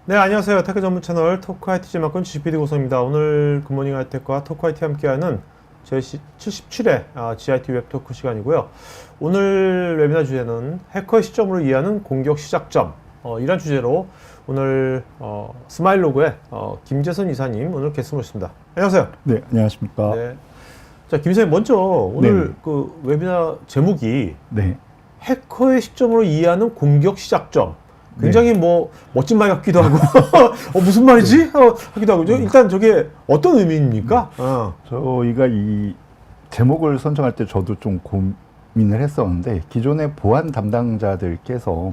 네, 안녕하세요. 테크 전문 채널 토크 IT 맡은 주식 PD 고성입니다. 오늘 굿모닝 하이텍과 토크 IT 함께하는 제 77회 GIT 웹토크 시간이고요. 오늘 웨비나 주제는 해커의 시점으로 이해하는 공격 시작점, 이란 주제로 오늘 스마일로그의 김재선 이사님 오늘 게스트 모셨습니다. 안녕하세요. 네, 안녕하십니까. 네. 자, 김 이사님 먼저 오늘 네. 그 웨비나 제목이 네. 해커의 시점으로 이해하는 공격 시작점. 굉장히 뭐 멋진 말 같기도 하고 무슨 말이지? 하기도 하고 일단 저게 어떤 의미입니까? 저희가 이 제목을 선정할 때 저도 좀 고민을 했었는데 기존의 보안 담당자들께서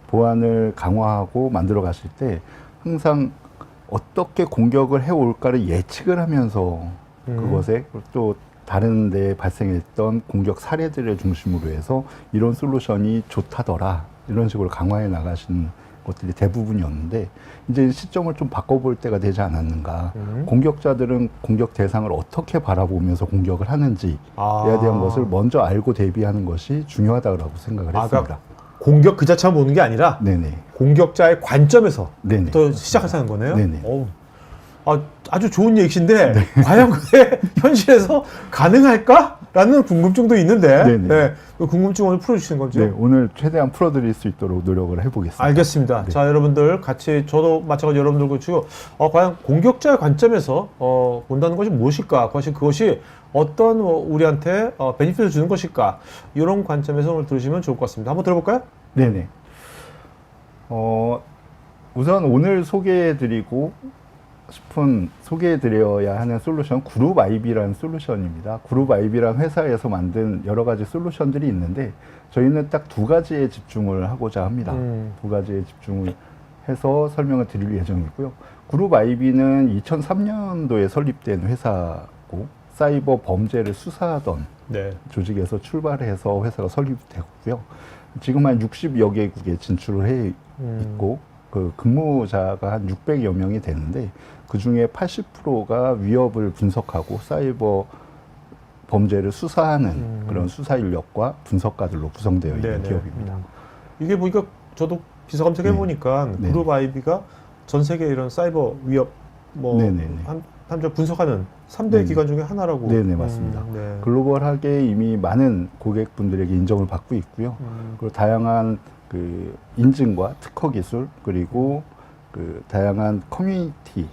보안을 강화하고 만들어 가실 때 항상 어떻게 공격을 해올까를 예측을 하면서 그것에 또 다른 데 발생했던 공격 사례들을 중심으로 해서 이런 솔루션이 좋다더라 이런 식으로 강화해 나가시는 것들이 대부분이었는데 이제 시점을 좀 바꿔볼 때가 되지 않았는가. 공격자들은 공격 대상을 어떻게 바라보면서 공격을 하는지에 대한 것을 먼저 알고 대비하는 것이 중요하다고 생각을 했습니다. 그러니까 공격 그 자체만 보는 게 아니라 네네. 공격자의 관점에서 네네. 또 시작하자는 거네요. 네네. 아주 좋은 얘기신데 과연 그게 현실에서 가능할까라는 궁금증도 있는데 그 궁금증 오늘 풀어주시는 거죠? 네, 오늘 최대한 풀어드릴 수 있도록 노력을 해보겠습니다. 알겠습니다. 네. 자, 여러분들 같이 저도 마찬가지 여러분들과 치고 과연 공격자의 관점에서 본다는 것이 무엇일까? 그것이 어떤 우리한테 베니핏을 주는 것일까? 이런 관점에서 오늘 들으시면 좋을 것 같습니다. 한번 들어볼까요? 네네. 우선 오늘 소개해드려야 하는 솔루션 그룹 IB라는 솔루션입니다. 그룹 IB라는 회사에서 만든 여러 가지 솔루션들이 있는데 저희는 딱 두 가지에 집중을 하고자 합니다. 두 가지에 집중을 해서 설명을 드릴 예정이고요. 그룹 IB는 2003년도에 설립된 회사고 사이버 범죄를 수사하던 조직에서 출발해서 회사가 설립되었고요. 지금 한 60여 개국에 진출을 해 있고 그 근무자가 한 600여 명이 되는데 그 중에 80%가 위협을 분석하고 사이버 범죄를 수사하는 그런 수사 인력과 분석가들로 구성되어 있는 기업입니다. 이게 보니까 저도 비서 검색해 보니까 그룹 IB가 전 세계 이런 사이버 위협 한점 분석하는 3대 기관 중에 하나라고. 네네, 맞습니다. 글로벌하게 이미 많은 고객분들에게 인정을 받고 있고요. 그리고 다양한 그 인증과 특허 기술 그리고 그 다양한 커뮤니티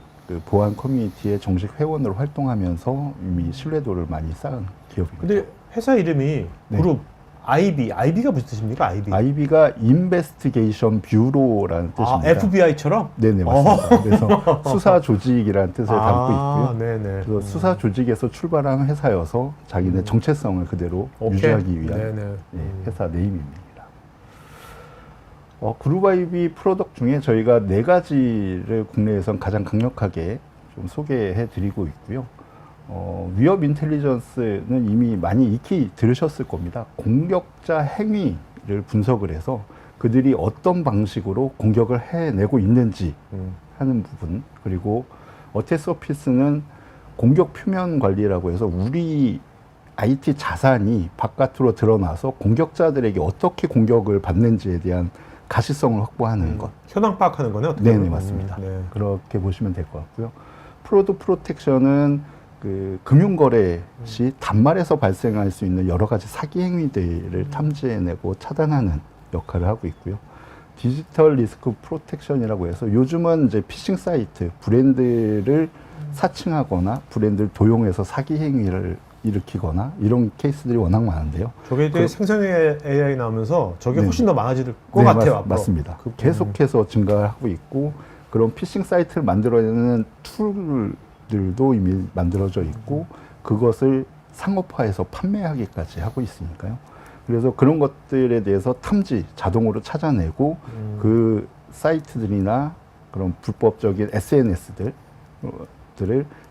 보안 커뮤니티의 정식 회원으로 활동하면서 이미 신뢰도를 많이 쌓은 기업입니다. 근데 회사 이름이 그룹 IB가 무슨 뜻입니까? IB가 인베스티게이션 뷰로라는 뜻입니다. FBI처럼? 네네, 맞습니다. 그래서 수사 조직이라는 뜻을 담고 있고요. 네네. 그래서 수사 조직에서 출발한 회사여서 자기네 정체성을 그대로 유지하기 위한 회사 네임입니다. 그룹 IB 프로덕트 중에 저희가 4가지를 국내에선 가장 강력하게 좀 소개해 드리고 있고요. 위협 인텔리전스는 이미 많이 익히 들으셨을 겁니다. 공격자 행위를 분석을 해서 그들이 어떤 방식으로 공격을 해내고 있는지 하는 부분, 그리고 어택서피스는 공격 표면 관리라고 해서 우리 IT 자산이 바깥으로 드러나서 공격자들에게 어떻게 공격을 받는지에 대한 가시성을 확보하는 것. 현황 파악하는 거네요. 네네, 맞습니다. 그렇게 보시면 될 것 같고요. 프로드 프로텍션은 그 금융거래 시 단말에서 발생할 수 있는 여러 가지 사기 행위들을 탐지해내고 차단하는 역할을 하고 있고요. 디지털 리스크 프로텍션이라고 해서 요즘은 이제 피싱 사이트, 브랜드를 사칭하거나 브랜드를 도용해서 사기 행위를 일으키거나 이런 케이스들이 워낙 많은데요. 저게 이제 생성의 AI 나오면서 저게 훨씬 더 많아질 것 같아요. 맞습니다. 계속해서 증가하고 있고 그런 피싱 사이트를 만들어내는 툴들도 이미 만들어져 있고 그것을 상업화해서 판매하기까지 하고 있으니까요. 그래서 그런 것들에 대해서 탐지, 자동으로 찾아내고 그 사이트들이나 그런 불법적인 SNS들을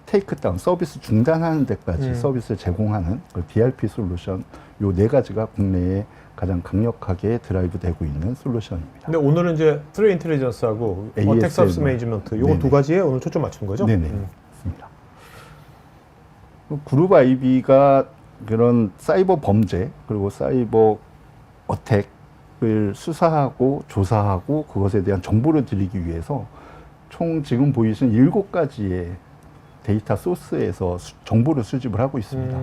테이크다운, 서비스 중단하는 데까지 서비스를 제공하는 그 DRP 솔루션 요 4가지가 국내에 가장 강력하게 드라이브 되고 있는 솔루션입니다. 근데 오늘은 이제 트레이 인텔리전스하고 어택 서비스 매니지먼트 요거 2가지에 오늘 초점 맞춘 거죠? 네네. 맞습니다. 그룹 IB가 그런 사이버 범죄 그리고 사이버 어택을 수사하고 조사하고 그것에 대한 정보를 드리기 위해서 총 지금 보이신 7가지의 데이터 소스에서 정보를 수집을 하고 있습니다.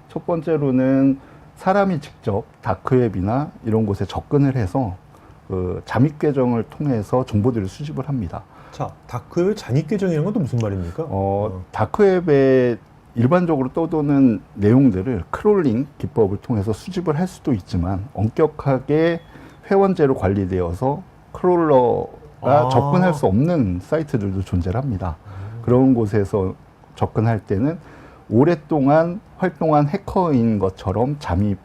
첫 번째로는 사람이 직접 다크웹이나 이런 곳에 접근을 해서 그 잠입 계정을 통해서 정보들을 수집을 합니다. 자, 다크웹 잠입 계정이라는 건 또 무슨 말입니까? 다크웹에 일반적으로 떠도는 내용들을 크롤링 기법을 통해서 수집을 할 수도 있지만 엄격하게 회원제로 관리되어서 크롤러가 접근할 수 없는 사이트들도 존재를 합니다. 그런 곳에서 접근할 때는 오랫동안 활동한 해커인 것처럼 잠입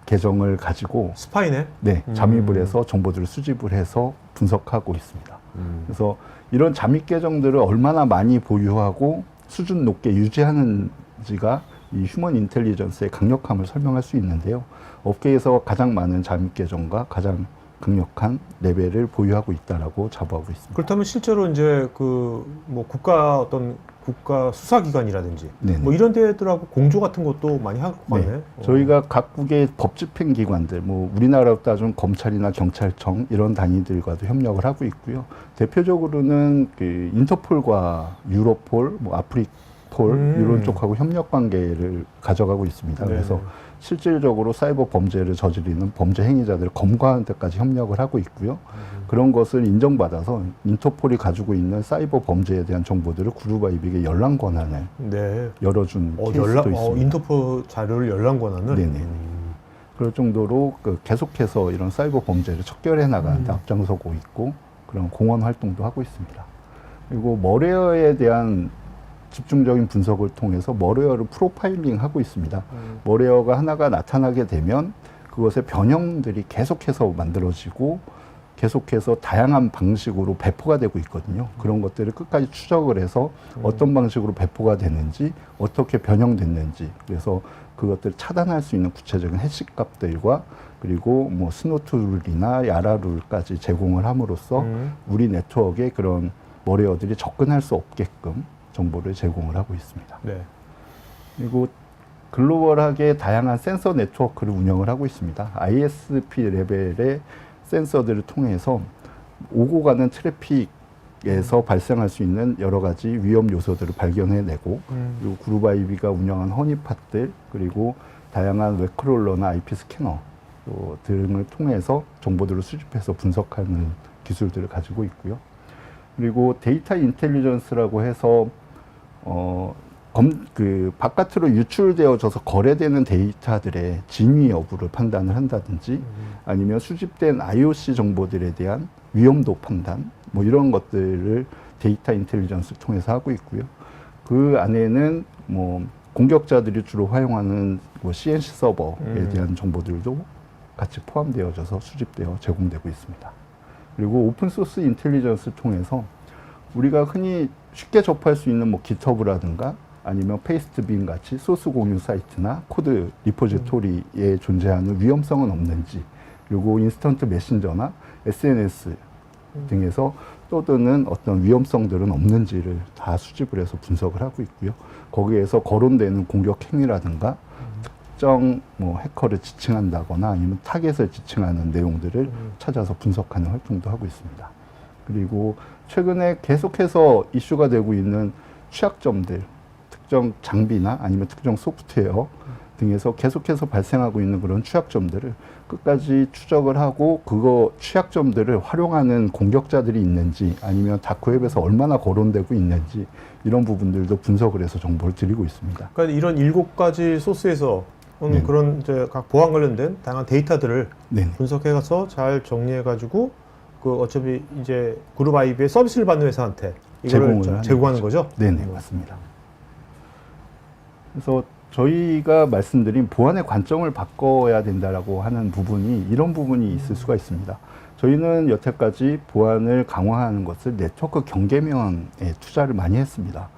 계정을 가지고 스파이네? 네, 잠입을 해서 정보들을 수집을 해서 분석하고 있습니다. 그래서 이런 잠입 계정들을 얼마나 많이 보유하고 수준 높게 유지하는지가 이 휴먼 인텔리전스의 강력함을 설명할 수 있는데요. 업계에서 가장 많은 잠입 계정과 가장 강력한 레벨을 보유하고 있다라고 자부하고 있습니다. 그렇다면 실제로 이제 그 뭐 국가 수사기관이라든지 네네. 뭐 이런 데들하고 공조 같은 것도 많이 하고 네. 있네. 저희가 각국의 법집행 기관들, 뭐 우리나라로 따지면 검찰이나 경찰청 이런 단위들과도 협력을 하고 있고요. 대표적으로는 그 인터폴과 유로폴, 뭐 아프리폴 이런 쪽하고 협력 관계를 가져가고 있습니다. 네. 그래서 실질적으로 사이버 범죄를 저지르는 범죄 행위자들을 검거하는 데까지 협력을 하고 있고요. 그런 것을 인정받아서 인터폴이 가지고 있는 사이버 범죄에 대한 정보들을 그룹아이빅에 열람 권한을 네. 열어준 케이스도 있습니다. 인터폴 자료를 열람 권한을. 네네. 그럴 정도로 계속해서 이런 사이버 범죄를 척결해 나가는데 앞장서고 있고 그런 공헌 활동도 하고 있습니다. 그리고 머레어에 대한 집중적인 분석을 통해서 머레어를 프로파일링 하고 있습니다. 머레어가 하나가 나타나게 되면 그것의 변형들이 계속해서 만들어지고 계속해서 다양한 방식으로 배포가 되고 있거든요. 그런 것들을 끝까지 추적을 해서 어떤 방식으로 배포가 되는지, 어떻게 변형됐는지, 그래서 그것들을 차단할 수 있는 구체적인 해시 값들과 그리고 뭐 스노투룰이나 야라룰까지 제공을 함으로써 우리 네트워크에 그런 머레어들이 접근할 수 없게끔 정보를 제공을 하고 있습니다. 네. 그리고 글로벌하게 다양한 센서 네트워크를 운영을 하고 있습니다. ISP 레벨의 센서들을 통해서 오고 가는 트래픽에서 발생할 수 있는 여러 가지 위험 요소들을 발견해내고 그리고 그룹아이비가 운영한 허니팟들 그리고 다양한 웹크롤러나 IP 스캐너 등을 통해서 정보들을 수집해서 분석하는 기술들을 가지고 있고요. 그리고 데이터 인텔리전스라고 해서 바깥으로 유출되어져서 거래되는 데이터들의 진위 여부를 판단을 한다든지 아니면 수집된 IOC 정보들에 대한 위험도 판단 뭐 이런 것들을 데이터 인텔리전스를 통해서 하고 있고요. 그 안에는 뭐 공격자들이 주로 활용하는 뭐 CNC 서버에 대한 정보들도 같이 포함되어져서 수집되어 제공되고 있습니다. 그리고 오픈소스 인텔리전스를 통해서 우리가 흔히 쉽게 접할 수 있는 뭐 GitHub라든가 아니면 페이스트빈 같이 소스 공유 사이트나 코드 리포지토리에 존재하는 위험성은 없는지 그리고 인스턴트 메신저나 SNS 등에서 떠드는 어떤 위험성들은 없는지를 다 수집을 해서 분석을 하고 있고요. 거기에서 거론되는 공격 행위라든가 특정 뭐 해커를 지칭한다거나 아니면 타겟을 지칭하는 내용들을 찾아서 분석하는 활동도 하고 있습니다. 그리고 최근에 계속해서 이슈가 되고 있는 취약점들, 특정 장비나 아니면 특정 소프트웨어 등에서 계속해서 발생하고 있는 그런 취약점들을 끝까지 추적을 하고 그거 취약점들을 활용하는 공격자들이 있는지 아니면 다크웹에서 얼마나 거론되고 있는지 이런 부분들도 분석을 해서 정보를 드리고 있습니다. 그러니까 이런 7가지 소스에서 네. 그런 이제 각 보안 관련된 다양한 데이터들을 네네. 분석해가서 잘 정리해가지고 그 어차피 이제 그룹 아이비의 서비스를 받는 회사한테 이거를 제공하는 거죠? 네네, 맞습니다. 그래서 저희가 말씀드린 보안의 관점을 바꿔야 된다라고 하는 부분이 이런 부분이 있을 수가 있습니다. 저희는 여태까지 보안을 강화하는 것을 네트워크 경계면에 투자를 많이 했습니다.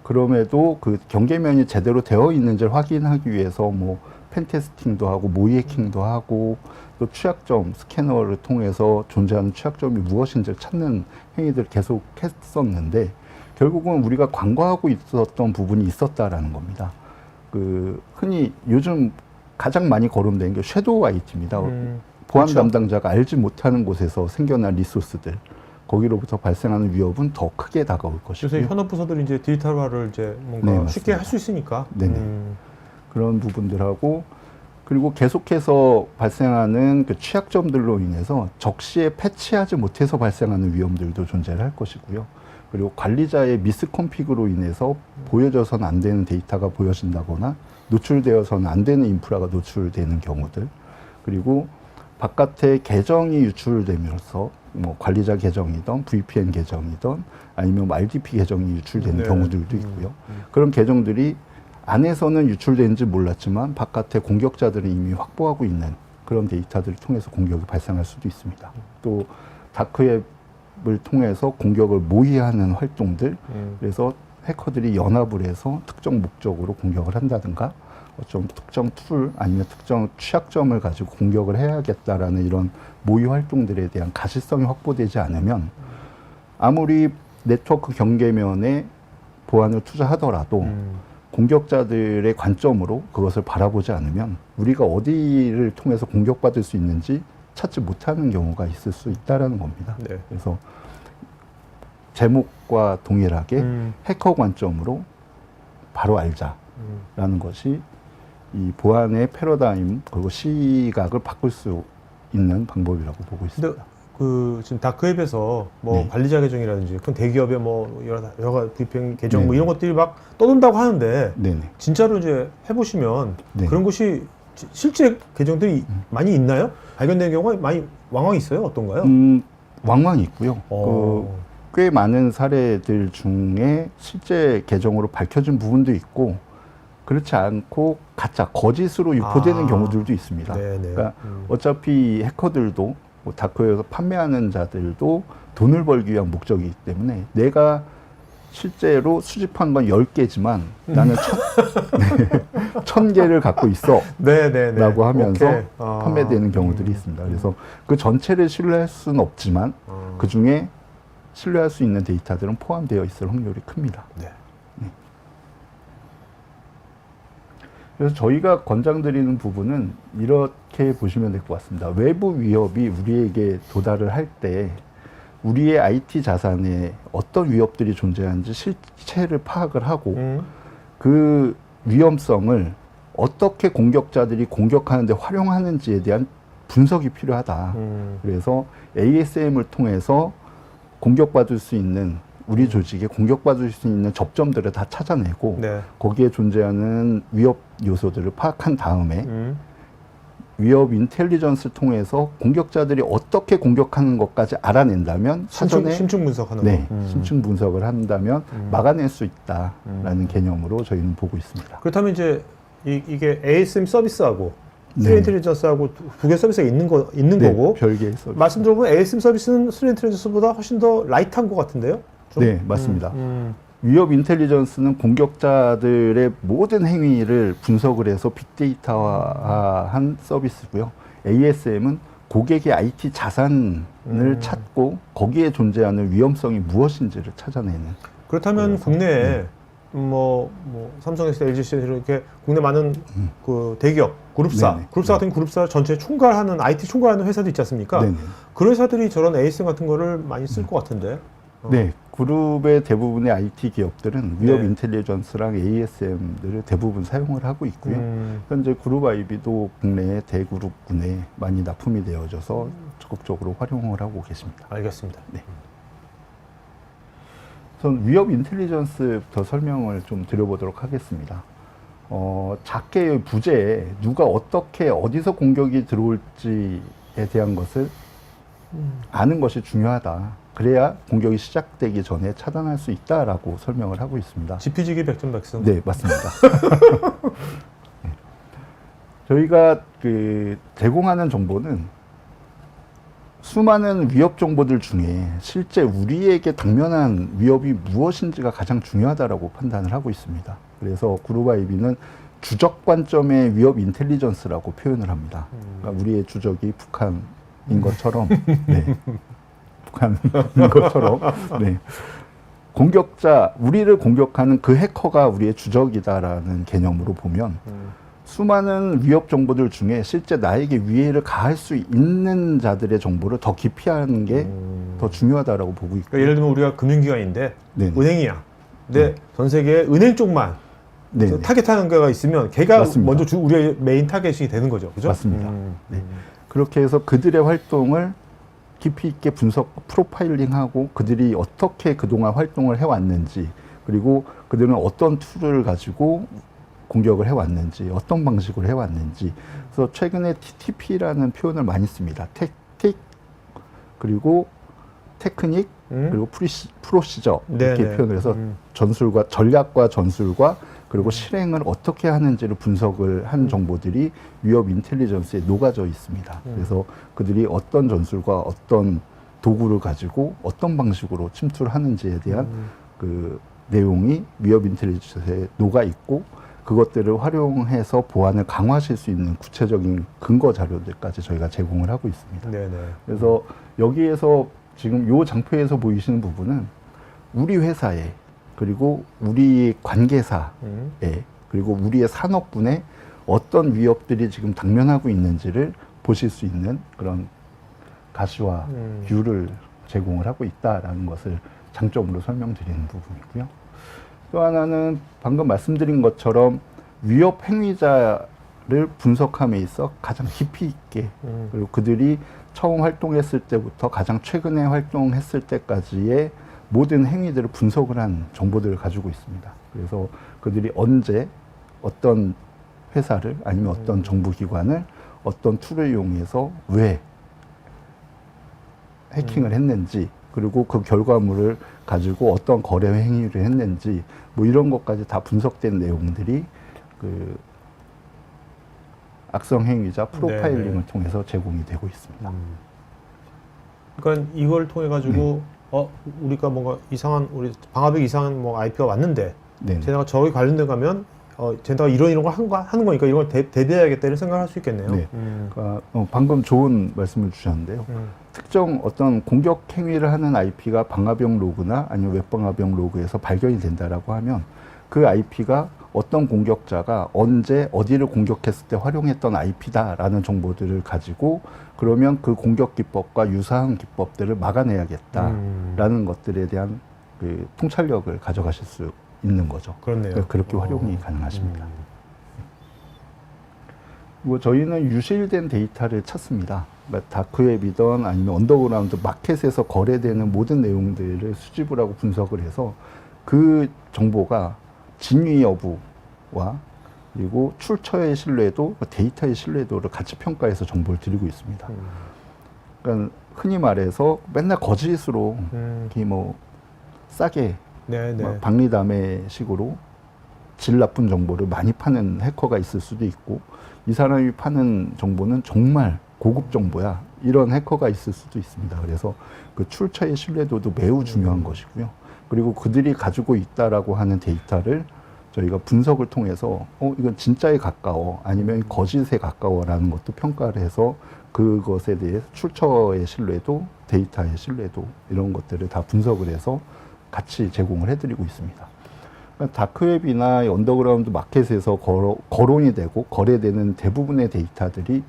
그럼에도 그 경계면이 제대로 되어 있는지를 확인하기 위해서 뭐 펜테스팅도 하고 모의 해킹도 하고 또 취약점 스캐너를 통해서 존재하는 취약점이 무엇인지를 찾는 행위들을 계속 했었는데 결국은 우리가 간과하고 있었던 부분이 있었다라는 겁니다. 그 흔히 요즘 가장 많이 거론된 게 섀도우 IT입니다. 보안 그렇죠. 담당자가 알지 못하는 곳에서 생겨난 리소스들 거기로부터 발생하는 위협은 더 크게 다가올 그래서 것이고요. 현업 부서들이 이제 디지털화를 이제 뭔가 네, 쉽게 맞습니다. 할 수 있으니까. 네네. 그런 부분들하고 그리고 계속해서 발생하는 그 취약점들로 인해서 적시에 패치하지 못해서 발생하는 위험들도 존재를 할 것이고요. 그리고 관리자의 미스컨피그로 인해서 보여져서는 안 되는 데이터가 보여진다거나 노출되어서는 안 되는 인프라가 노출되는 경우들, 그리고 바깥에 계정이 유출되면서 뭐 관리자 계정이든 VPN 계정이든 아니면 뭐 RDP 계정이 유출되는 네. 경우들도 있고요. 그런 계정들이 안에서는 유출되는지 몰랐지만 바깥에 공격자들이 이미 확보하고 있는 그런 데이터들을 통해서 공격이 발생할 수도 있습니다. 또 다크웹을 통해서 공격을 모의하는 활동들, 그래서 해커들이 연합을 해서 특정 목적으로 공격을 한다든가 좀 특정 툴 아니면 특정 취약점을 가지고 공격을 해야겠다라는 이런 모의 활동들에 대한 가시성이 확보되지 않으면 아무리 네트워크 경계면에 보안을 투자하더라도 공격자들의 관점으로 그것을 바라보지 않으면 우리가 어디를 통해서 공격받을 수 있는지 찾지 못하는 경우가 있을 수 있다는 겁니다. 네. 그래서 제목과 동일하게 해커 관점으로 바로 알자라는 것이 이 보안의 패러다임 그리고 시각을 바꿀 수 있는 방법이라고 보고 있습니다. 근데 그 지금 다크웹에서 뭐 네. 관리자 계정이라든지 큰 대기업의 뭐 여러 VPN 계정 뭐 네. 이런 것들이 막 떠돈다고 하는데 네네. 진짜로 이제 해보시면 네. 그런 것이 실제 계정들이 많이 있나요? 발견된 경우가 많이 왕왕 있어요? 어떤가요? 왕왕이 있고요. 어. 꽤 많은 사례들 중에 실제 계정으로 밝혀진 부분도 있고 그렇지 않고 가짜, 거짓으로 유포되는 경우들도 있습니다. 네네. 그러니까 어차피 해커들도 뭐 다크웹에서 판매하는 자들도 돈을 벌기 위한 목적이기 때문에 내가 실제로 수집한 건 10개지만 나는 1000개를 갖고 있어 네네네. 라고 하면서 오케이. 판매되는 경우들이 있습니다. 그래서 그 전체를 신뢰할 수는 없지만 그 중에 신뢰할 수 있는 데이터들은 포함되어 있을 확률이 큽니다. 네. 그래서 저희가 권장드리는 부분은 이렇게 보시면 될 것 같습니다. 외부 위협이 우리에게 도달을 할 때 우리의 IT 자산에 어떤 위협들이 존재하는지 실체를 파악을 하고 그 위험성을 어떻게 공격자들이 공격하는데 활용하는지에 대한 분석이 필요하다. 그래서 ASM을 통해서 공격받을 수 있는 우리 조직에 공격받을 수 있는 접점들을 다 찾아내고 네. 거기에 존재하는 위협 요소들을 파악한 다음에 위협 인텔리전스를 통해서 공격자들이 어떻게 공격하는 것까지 알아낸다면 사전에 심층 분석하는 네, 거. 심층 분석을 한다면 막아낼 수 있다라는 개념으로 저희는 보고 있습니다. 그렇다면 이제 이게 ASM 서비스하고 네. 스레 인텔리전스하고 두 개 서비스가 있는 네, 거고 별개의 서비스. 말씀 들어보면 ASM 서비스는 스레 인텔리전스보다 훨씬 더 라이트한 것 같은데요? 좀? 네, 맞습니다. 위협 인텔리전스는 공격자들의 모든 행위를 분석을 해서 빅데이터화한 서비스고요. ASM은 고객의 IT 자산을 찾고 거기에 존재하는 위험성이 무엇인지를 찾아내는. 그렇다면 국내에 뭐 삼성에서 LG에서 이렇게 국내 많은 그 대기업 그룹사 네네. 같은 그룹사 전체 총괄하는 IT 총괄하는 회사도 있지 않습니까? 네네. 그런 회사들이 저런 ASM 같은 거를 많이 쓸 것 같은데. 네, 그룹의 대부분의 IT 기업들은 위협 네. 인텔리전스랑 ASM들을 대부분 사용을 하고 있고요. 현재 그룹 아이비도 국내의 대그룹군에 많이 납품이 되어져서 적극적으로 활용을 하고 계십니다. 알겠습니다. 네. 우선 위협 인텔리전스부터 설명을 좀 드려보도록 하겠습니다. 작게의 부재에 누가 어떻게 어디서 공격이 들어올지에 대한 것을 아는 것이 중요하다. 그래야 공격이 시작되기 전에 차단할 수 있다라고 설명을 하고 있습니다. 지피지기 백전백승. 네, 맞습니다. 네. 저희가 제공하는 정보는 수많은 위협 정보들 중에 실제 우리에게 당면한 위협이 무엇인지가 가장 중요하다라고 판단을 하고 있습니다. 그래서 그룹 아이비는 주적 관점의 위협 인텔리전스라고 표현을 합니다. 그러니까 우리의 주적이 북한인 것처럼, 네. 북한인 것처럼, 네. 우리를 공격하는 그 해커가 우리의 주적이다라는 개념으로 보면 수많은 위협 정보들 중에 실제 나에게 위해를 가할 수 있는 자들의 정보를 더 깊이 하는 게 더 중요하다라고 보고 있고. 그러니까 예를 들면 우리가 금융기관인데 네네. 은행이야. 근데 전 세계 은행 쪽만 네네. 타겟하는 거가 있으면 걔가 맞습니다. 먼저 우리의 메인 타겟이 되는 거죠. 그죠? 맞습니다. 네. 그렇게 해서 그들의 활동을 깊이 있게 분석, 프로파일링하고 그들이 어떻게 그동안 활동을 해왔는지, 그리고 그들은 어떤 툴을 가지고 공격을 해왔는지, 어떤 방식으로 해왔는지. 그래서 최근에 TTP라는 표현을 많이 씁니다. 택틱, 그리고 테크닉, 그리고 프로시저 이렇게 네네. 표현을 해서 전술과 전략과 전술과 그리고 실행을 어떻게 하는지를 분석을 한 정보들이 위협 인텔리전스에 녹아져 있습니다. 그래서 그들이 어떤 전술과 어떤 도구를 가지고 어떤 방식으로 침투를 하는지에 대한 그 내용이 위협 인텔리전스에 녹아 있고, 그것들을 활용해서 보안을 강화하실 수 있는 구체적인 근거 자료들까지 저희가 제공을 하고 있습니다. 네네. 그래서 여기에서 지금 요 장표에서 보이시는 부분은 우리 회사에, 그리고 우리 관계사에, 그리고 우리의 산업군에 어떤 위협들이 지금 당면하고 있는지를 보실 수 있는 그런 가시화 뷰를 제공을 하고 있다라는 것을 장점으로 설명드리는 부분이고요. 또 하나는 방금 말씀드린 것처럼 위협 행위자를 분석함에 있어 가장 깊이 있게, 그리고 그들이 처음 활동했을 때부터 가장 최근에 활동했을 때까지의 모든 행위들을 분석을 한 정보들을 가지고 있습니다. 그래서 그들이 언제 어떤 회사를 아니면 어떤 정부기관을 어떤 툴을 이용해서 왜 해킹을 했는지, 그리고 그 결과물을 가지고 어떤 거래 행위를 했는지, 뭐 이런 것까지 다 분석된 내용들이 그 악성 행위자 프로파일링을 네네. 통해서 제공이 되고 있습니다. 그러니까 이걸 통해 가지고 우리가 뭔가 이상한 우리 방화벽 이상한 뭐 IP가 왔는데 네. 쟤네가 저기 관련돼 가면 쟤네가 이런 걸 하는 거니까 이걸 대비해야겠다 이런 생각을 할 수 있겠네요. 네. 그러니까 방금 좋은 말씀을 주셨는데요. 특정 어떤 공격 행위를 하는 IP가 방화벽 로그나 아니면 웹방화벽 로그에서 발견이 된다라고 하면 그 IP가 어떤 공격자가 언제 어디를 공격했을 때 활용했던 IP다라는 정보들을 가지고, 그러면 그 공격 기법과 유사한 기법들을 막아내야겠다라는 것들에 대한 그 통찰력을 가져가실 수 있는 거죠. 그렇네요. 그렇게 활용이 가능하십니다. 뭐 저희는 유실된 데이터를 찾습니다. 그러니까 다크웹이든 아니면 언더그라운드 마켓에서 거래되는 모든 내용들을 수집을 하고 분석을 해서 그 정보가 진위 여부와 그리고 출처의 신뢰도, 데이터의 신뢰도를 같이 평가해서 정보를 드리고 있습니다. 그러니까 흔히 말해서 맨날 거짓으로 이렇게 뭐 싸게 막 박리담의 식으로 질 나쁜 정보를 많이 파는 해커가 있을 수도 있고, 이 사람이 파는 정보는 정말 고급 정보야, 이런 해커가 있을 수도 있습니다. 그래서 그 출처의 신뢰도도 매우 중요한 것이고요. 그리고 그들이 가지고 있다라고 하는 데이터를 저희가 분석을 통해서 이건 진짜에 가까워 아니면 거짓에 가까워라는 것도 평가를 해서 그것에 대해 출처의 신뢰도, 데이터의 신뢰도 이런 것들을 다 분석을 해서 같이 제공을 해드리고 있습니다. 그러니까 다크웹이나 언더그라운드 마켓에서 거론이 되고 거래되는 대부분의 데이터들이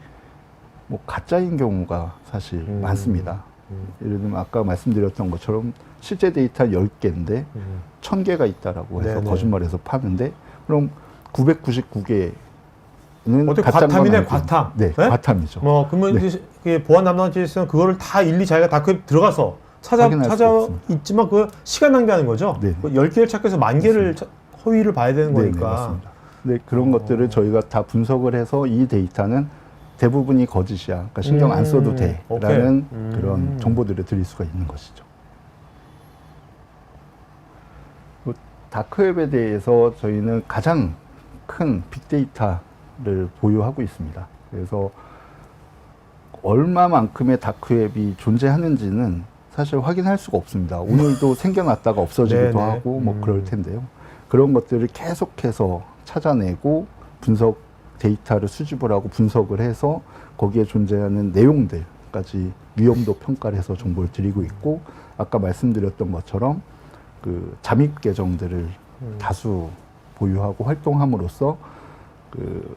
뭐 가짜인 경우가 사실 많습니다. 예를 들면 아까 말씀드렸던 것처럼 실제 데이터 10개인데 1000개가 있다라고 해서 네네. 거짓말해서 파는데, 그럼 999개는 어떻게 과탐이네, 과탐. 네, 네? 과탐이죠. 뭐 그러면 보안 담당자에서는 그거를 다 일일이 자기가 다크웹 들어가서 찾아 있지만 그 시간 낭비하는 거죠. 네. 10개를 찾기 위해서 10,000개를 허위를 봐야 되는 네, 거니까. 네, 맞습니다. 네, 그런 것들을 저희가 다 분석을 해서 이 데이터는 대부분이 거짓이야, 그러니까 신경 안 써도 돼라는 그런 정보들을 드릴 수가 있는 것이죠. 다크웹에 대해서 저희는 가장 큰 빅데이터를 보유하고 있습니다. 그래서 얼마만큼의 다크웹이 존재하는지는 사실 확인할 수가 없습니다. 오늘도 생겨났다가 없어지기도 네네. 하고 뭐 그럴 텐데요. 그런 것들을 계속해서 찾아내고 분석 데이터를 수집을 하고 분석을 해서 거기에 존재하는 내용들까지 위험도 평가를 해서 정보를 드리고 있고, 아까 말씀드렸던 것처럼 그 잠입 계정들을 다수 보유하고 활동함으로써 그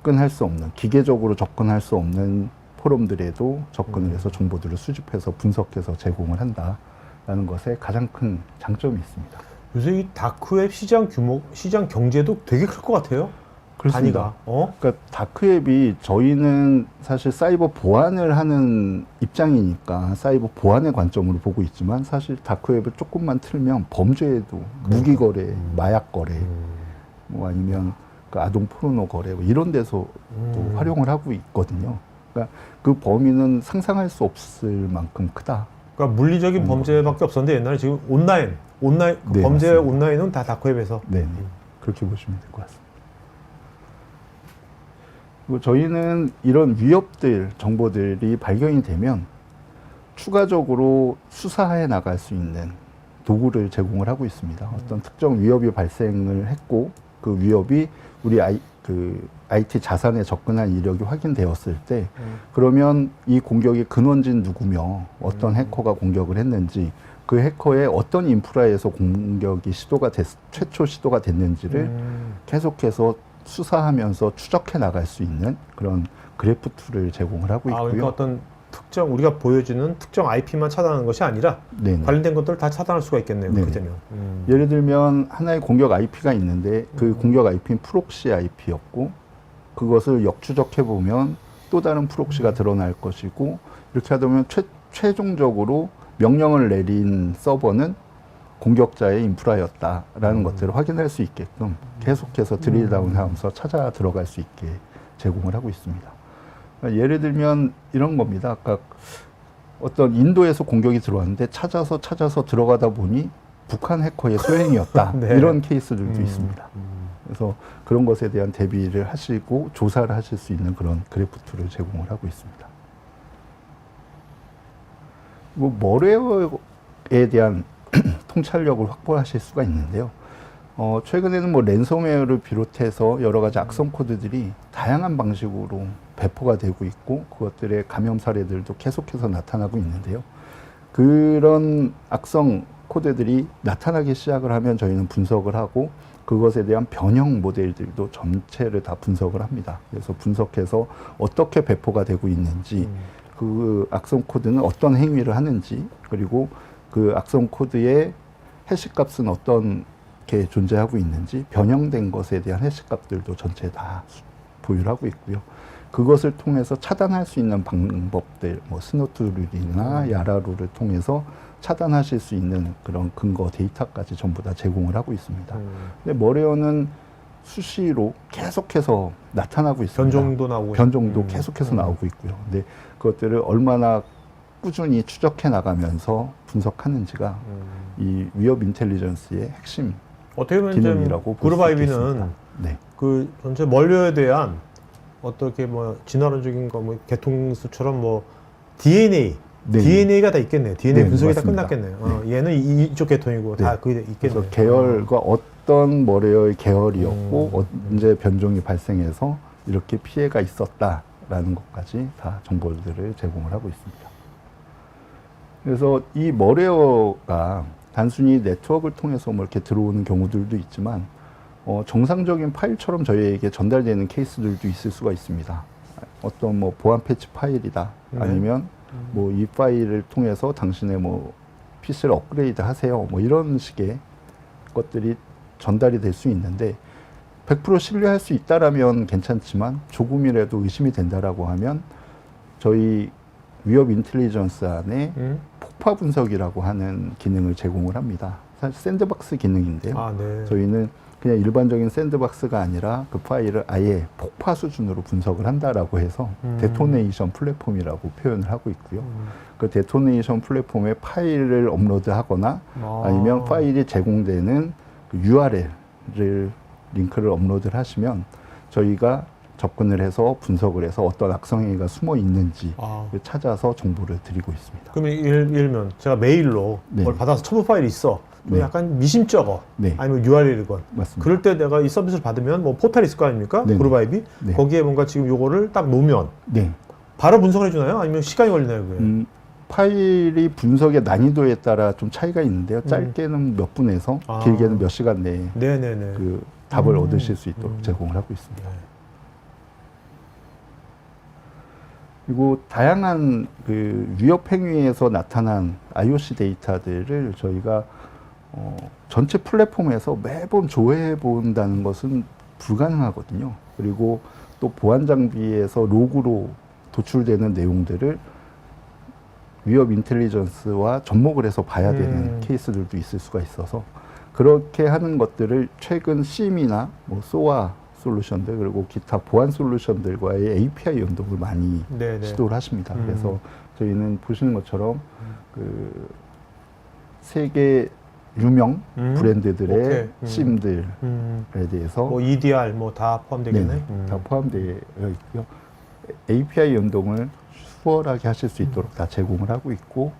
접근할 수 없는, 기계적으로 접근할 수 없는 포럼들에도 접근을 해서 정보들을 수집해서 분석해서 제공을 한다라는 것에 가장 큰 장점이 있습니다. 요새 이 다크웹 시장 규모, 시장 경제도 되게 클 것 같아요. 그렇습니다. 단위가. 그러니까 다크웹이 저희는 사실 사이버 보안을 하는 입장이니까 사이버 보안의 관점으로 보고 있지만 사실 다크웹을 조금만 틀면 범죄에도 무기 거래, 마약 거래, 뭐 아니면 그 아동 포르노 거래 뭐 이런 데서 또 활용을 하고 있거든요. 그러니까 그 범위는 상상할 수 없을 만큼 크다. 그러니까 물리적인 범죄밖에 없었는데 옛날에 지금 온라인 그 네, 범죄 맞습니다. 온라인은 다 다크웹에서. 네, 그렇게 보시면 될 것 같습니다. 그리고 저희는 이런 위협들, 정보들이 발견이 되면 추가적으로 수사해 나갈 수 있는 도구를 제공을 하고 있습니다. 어떤 특정 위협이 발생을 했고 그 위협이 우리 IT 자산에 접근한 이력이 확인되었을 때 그러면 이 공격의 근원진 누구며 어떤 해커가 공격을 했는지 그 해커의 어떤 인프라에서 공격이 최초 시도가 됐는지를 계속해서 수사하면서 추적해 나갈 수 있는 그런 그래프 툴을 제공을 하고 있고요. 그러니까 어떤 특정 우리가 보여주는 특정 IP만 차단하는 것이 아니라 네네. 관련된 것들을 다 차단할 수가 있겠네요. 그렇게 네네. 되면. 예를 들면 하나의 공격 IP가 있는데 그 공격 IP는 프록시 IP였고 그것을 역추적해 보면 또 다른 프록시가 드러날 것이고 이렇게 하다 보면 최종적으로 명령을 내린 서버는 공격자의 인프라였다라는 것들을 확인할 수 있게끔 계속해서 드릴다운 하면서 찾아 들어갈 수 있게 제공을 하고 있습니다. 그러니까 예를 들면 이런 겁니다. 아까 어떤 인도에서 공격이 들어왔는데 찾아서 들어가다 보니 북한 해커의 소행이었다. 네. 이런 케이스들도 있습니다. 그래서 그런 것에 대한 대비를 하시고 조사를 하실 수 있는 그런 그래프 툴을 제공을 하고 있습니다. 뭐 머레어에 대한 통찰력을 확보하실 수가 있는데요. 최근에는 뭐 랜섬웨어를 비롯해서 여러 가지 악성 코드들이 다양한 방식으로 배포가 되고 있고 그것들의 감염 사례들도 계속해서 나타나고 있는데요. 그런 악성 코드들이 나타나기 시작을 하면 저희는 분석을 하고 그것에 대한 변형 모델들도 전체를 다 분석을 합니다. 그래서 분석해서 어떻게 배포가 되고 있는지 그 악성 코드는 어떤 행위를 하는지 그리고 그 악성 코드의 해시값은 어떤 게 존재하고 있는지 변형된 것에 대한 해시값들도 전체 다 보유를 하고 있고요. 그것을 통해서 차단할 수 있는 방법들, 뭐 스노트룰이나 야라룰을 통해서 차단하실 수 있는 그런 근거 데이터까지 전부 다 제공을 하고 있습니다. 근데 머레어는 수시로 계속해서 나타나고 있습니다. 변종도 나오고 변종도 계속해서 나오고 있고요. 근데 그것들을 얼마나 꾸준히 추적해 나가면서 분석하는지가 이 위협 인텔리전스의 핵심 어떻게 보면 기능이라고 볼 수 그룹아이비는 있겠습니다. 네. 그 전체 멀려에 대한 어떻게 뭐 진화론적인 거 뭐 개통수처럼 뭐 DNA 네. DNA가 다 있겠네요. DNA 네, 분석이 맞습니다. 다 끝났겠네요. 얘는 이쪽 계통이고 다 그게 있겠네요. 그래서 계열과 어떤 머레어의 계열이었고 언제 변종이 발생해서 이렇게 피해가 있었다라는 것까지 다 정보들을 제공을 하고 있습니다. 그래서 이 머레어가 단순히 네트워크를 통해서 뭐 이렇게 들어오는 경우들도 있지만 정상적인 파일처럼 저희에게 전달되는 케이스들도 있을 수가 있습니다. 어떤 뭐 보안 패치 파일이다. 아니면 뭐 이 파일을 통해서 당신의 뭐 PC를 업그레이드 하세요. 뭐 이런 식의 것들이 전달이 될 수 있는데 100% 신뢰할 수 있다라면 괜찮지만 조금이라도 의심이 된다라고 하면 저희 위협 인텔리전스 안에 폭파 분석이라고 하는 기능을 제공을 합니다. 사실 샌드박스 기능인데요. 네. 저희는 그냥 일반적인 샌드박스가 아니라 그 파일을 아예 폭파 수준으로 분석을 한다라고 해서 데토네이션 플랫폼이라고 표현을 하고 있고요. 그 데토네이션 플랫폼에 파일을 업로드하거나 아니면 파일이 제공되는 그 URL을 링크를 업로드를 하시면 저희가 접근을 해서 분석을 해서 어떤 악성행위가 숨어 있는지 찾아서 정보를 드리고 있습니다. 그러면 예를 들면 제가 메일로 뭘 받아서 첨부 파일이 있어. 약간 미심쩍어. 아니면 URL이건. 맞습니다. 그럴 때 내가 이 서비스를 받으면 뭐 포털이 있을 거 아닙니까? 그룹아이비. 거기에 뭔가 지금 요거를 딱 놓으면 바로 분석을 해주나요? 아니면 시간이 걸리나요? 그게? 파일이 분석의 난이도에 따라 좀 차이가 있는데요. 짧게는 몇 분에서 길게는 몇 시간 내에 그 답을 얻으실 수 있도록 제공을 하고 있습니다. 그리고 다양한 그 위협 행위에서 나타난 IOC 데이터들을 저희가 전체 플랫폼에서 매번 조회해 본다는 것은 불가능하거든요. 그리고 또 보안 장비에서 로그로 도출되는 내용들을 위협 인텔리전스와 접목을 해서 봐야 되는 케이스들도 있을 수가 있어서 그렇게 하는 것들을 최근 심이나 뭐 소아 솔루션들 그리고 기타 보안 솔루션들과의 API 연동을 많이 네네. 시도를 하십니다. 그래서 저희는 보시는 것처럼 그 세계 유명 브랜드들의 심들에 대해서 뭐 EDR 뭐 다 포함되겠네. 다 포함되어 있고요. API 연동을 수월하게 하실 수 있도록 다 제공을 하고 있고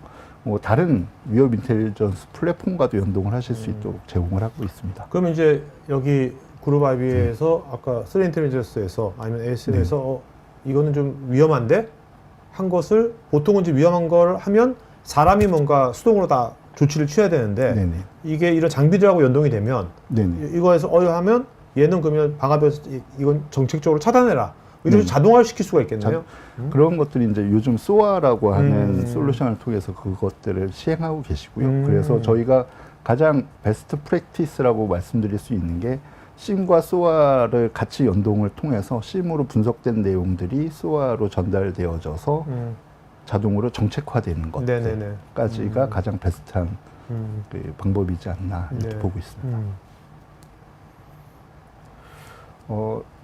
뭐 다른 위협 인텔리전스 플랫폼과도 연동을 하실 수 있도록 제공을 하고 있습니다. 그러면 이제 여기 그룹 IB에서 아까 스레 인텔리전스에서 아니면 ASN에서 이거는 좀 위험한데 한 것을 보통은 이제 위험한 걸 하면 사람이 뭔가 수동으로 다 조치를 취해야 되는데 네네. 이게 이런 장비들하고 연동이 되면 네네. 이거에서 하면 얘는 그러면 방화벽에서 이건 정책적으로 차단해라 이런 식으로 자동화를 시킬 수가 있겠네요. 그런 것들이 이제 요즘 소아라고 하는 솔루션을 통해서 그것들을 시행하고 계시고요. 그래서 저희가 가장 베스트 프랙티스라고 말씀드릴 수 있는 게 심과 소아를 같이 연동을 통해서 심으로 분석된 내용들이 소아로 전달되어져서 자동으로 정책화되는 것들까지가 가장 베스트한 그 방법이지 않나 이렇게 보고 있습니다.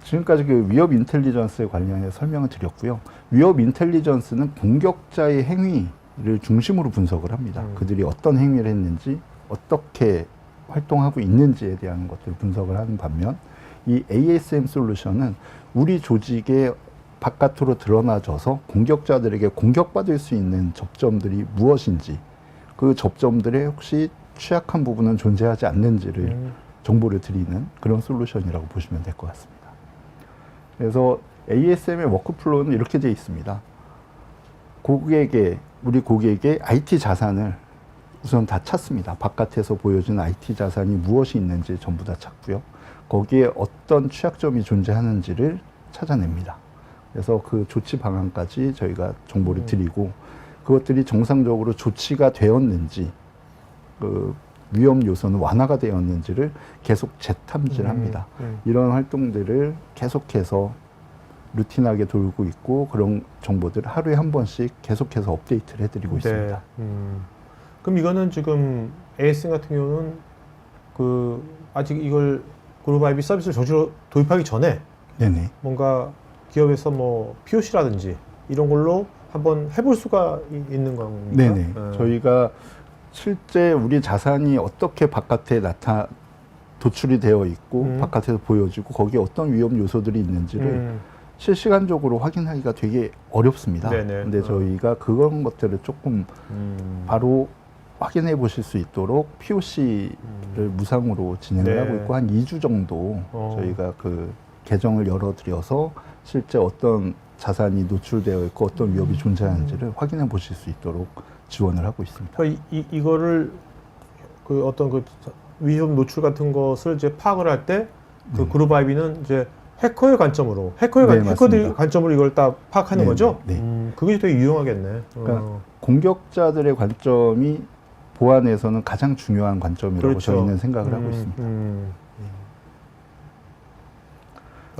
지금까지 그 위협 인텔리전스에 관련해 설명을 드렸고요. 위협 인텔리전스는 공격자의 행위를 중심으로 분석을 합니다. 그들이 어떤 행위를 했는지, 어떻게 활동하고 있는지에 대한 것들을 분석을 하는 반면, 이 ASM 솔루션은 우리 조직의 바깥으로 드러나져서 공격자들에게 공격받을 수 있는 접점들이 무엇인지, 그 접점들에 혹시 취약한 부분은 존재하지 않는지를 정보를 드리는 그런 솔루션이라고 보시면 될 것 같습니다. 그래서 ASM의 워크플로우는 이렇게 되어 있습니다. 우리 고객의 IT 자산을 우선 다 찾습니다. 바깥에서 보여주는 IT 자산이 무엇이 있는지 전부 다 찾고요. 거기에 어떤 취약점이 존재하는지를 찾아냅니다. 그래서 그 조치 방안까지 저희가 정보를 드리고 그것들이 정상적으로 조치가 되었는지 그 위험 요소는 완화가 되었는지를 계속 재탐지를 합니다. 이런 활동들을 계속해서 루틴하게 돌고 있고 그런 정보들을 하루에 한 번씩 계속해서 업데이트를 해드리고 있습니다. 그럼 이거는 지금 ASN 같은 경우는 그 아직 이걸 그룹 IB 서비스를 정식으로 도입하기 전에 네네. 뭔가 기업에서 뭐 POC라든지 이런 걸로 한번 해볼 수가 있는 겁니까? 네네. 저희가 실제 우리 자산이 어떻게 바깥에 도출이 되어 있고 바깥에서 보여지고 거기에 어떤 위험 요소들이 있는지를 실시간적으로 확인하기가 되게 어렵습니다. 네네. 근데 저희가 그런 것들을 조금 바로 확인해 보실 수 있도록 POC를 무상으로 진행을 하고 있고 한 2주 정도 저희가 그 계정을 열어드려서 실제 어떤 자산이 노출되어 있고 어떤 위협이 존재하는지를 확인해 보실 수 있도록 지원을 하고 있습니다. 그러니까 이거를 그 어떤 그 위협 노출 같은 것을 이제 파악을 할 때 그 그룹 IB는 이제 해커의 관점으로 해커들의 관점으로 이걸 딱 파악하는 거죠. 네. 그게 되게 유용하겠네. 그러니까 공격자들의 관점이 보안에서는 가장 중요한 관점이라고 그렇죠. 저희는 생각을 하고 있습니다.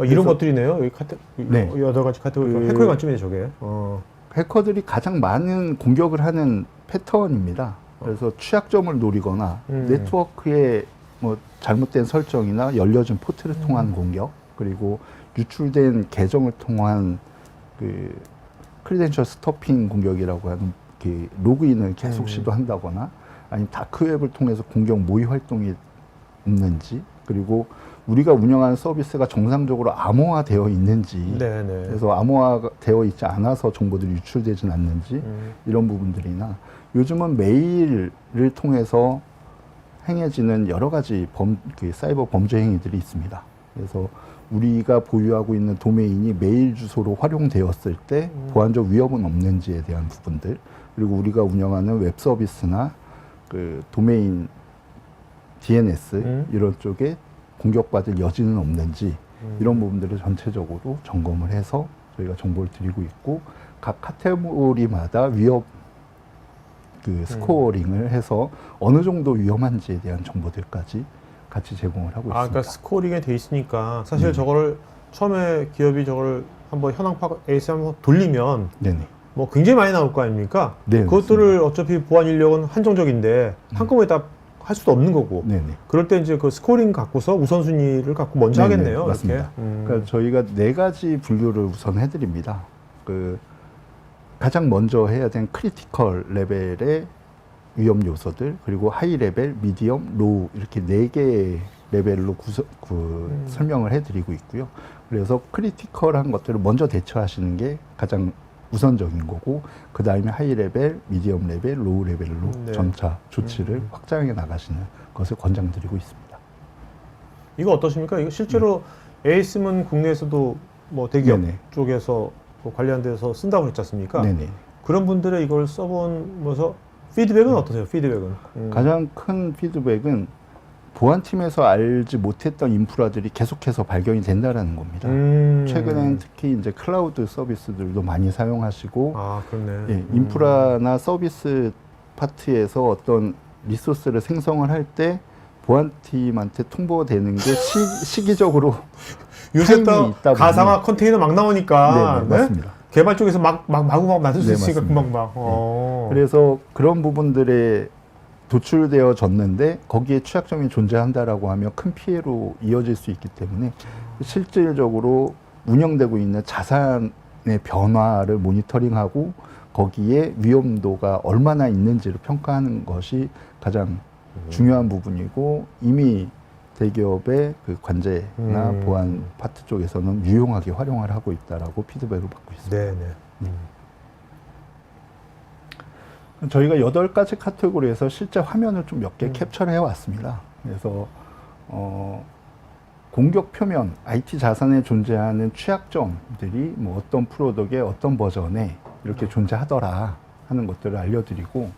이런 것들이네요. 여기 네. 여러 가지 카테고리 해커의 관점이네 저게. 해커들이 가장 많은 공격을 하는 패턴입니다. 그래서 취약점을 노리거나 네트워크에 뭐 잘못된 설정이나 열려진 포트를 통한 공격, 그리고 유출된 계정을 통한 그 크리덴셜 스토핑 공격이라고 하는 그 로그인을 계속 시도한다거나 아니면 다크웹을 통해서 공격 모의 활동이 없는지, 그리고 우리가 운영하는 서비스가 정상적으로 암호화되어 있는지, 네네. 그래서 암호화되어 있지 않아서 정보들이 유출되진 않는지 이런 부분들이나 요즘은 메일을 통해서 행해지는 여러 가지 사이버 범죄 행위들이 있습니다. 그래서 우리가 보유하고 있는 도메인이 메일 주소로 활용되었을 때 보안적 위협은 없는지에 대한 부분들, 그리고 우리가 운영하는 웹 서비스나 그 도메인 DNS 이런 쪽에 공격받을 여지는 없는지 이런 부분들을 전체적으로 점검을 해서 저희가 정보를 드리고 있고, 각 카테고리마다 위협 스코어링을 해서 어느 정도 위험한지에 대한 정보들까지 같이 제공을 하고 있습니다. 그러니까 스코어링에 돼 있으니까 사실 저걸 처음에 기업이 저걸 한번 현황 파악 AS 한번 돌리면 네네. 뭐 굉장히 많이 나올 거 아닙니까? 네, 그것들을 어차피 보안 인력은 한정적인데 한꺼번에 다 할 수도 없는 거고. 네네. 그럴 때 이제 그 스코어링 갖고서 우선순위를 갖고 먼저 네네, 하겠네요. 맞습니다. 이렇게. 그러니까 저희가 4가지 분류를 우선 해드립니다. 가장 먼저 해야 되는 크리티컬 레벨의 위험 요소들, 그리고 하이 레벨, 미디엄, 로우 이렇게 4개의 레벨로 설명을 해드리고 있고요. 그래서 크리티컬한 것들을 먼저 대처하시는 게 가장 우선적인 거고, 그 다음에 하이 레벨, 미디엄 레벨, 로우 레벨로 네. 점차 조치를 확장해 나가시는 것을 권장드리고 있습니다. 이거 어떠십니까? 이거 실제로 AS는 국내에서도 뭐 대기업 네네. 쪽에서 뭐 관리한 데서 쓴다고 그랬지 않습니까? 네네. 그런 분들의 이걸 써보면서 피드백은 어떠세요? 피드백은? 가장 큰 피드백은 보안팀에서 알지 못했던 인프라들이 계속해서 발견이 된다라는 겁니다. 최근에는 특히 이제 클라우드 서비스들도 많이 사용하시고, 그렇네. 예, 인프라나 서비스 파트에서 어떤 리소스를 생성을 할 때 보안팀한테 통보되는 게 시기적으로 요새 타임이 또 있다 가상화 컨테이너 막 나오니까 네, 맞습니다. 개발 쪽에서 마구막 만들 수 네, 있으니까 맞습니다. 금방 막. 그래서 그런 부분들에 도출되어졌는데 거기에 취약점이 존재한다라고 하면 큰 피해로 이어질 수 있기 때문에 실질적으로 운영되고 있는 자산의 변화를 모니터링하고 거기에 위험도가 얼마나 있는지를 평가하는 것이 가장 중요한 부분이고, 이미 대기업의 그 관제나 보안 파트 쪽에서는 유용하게 활용을 하고 있다라고 피드백을 받고 있습니다. 네네. 저희가 8가지 카테고리에서 실제 화면을 좀 몇 개 캡처를 해왔습니다. 그래서 공격 표면, IT 자산에 존재하는 취약점들이 뭐 어떤 프로덕의 어떤 버전에 이렇게 존재하더라 하는 것들을 알려드리고,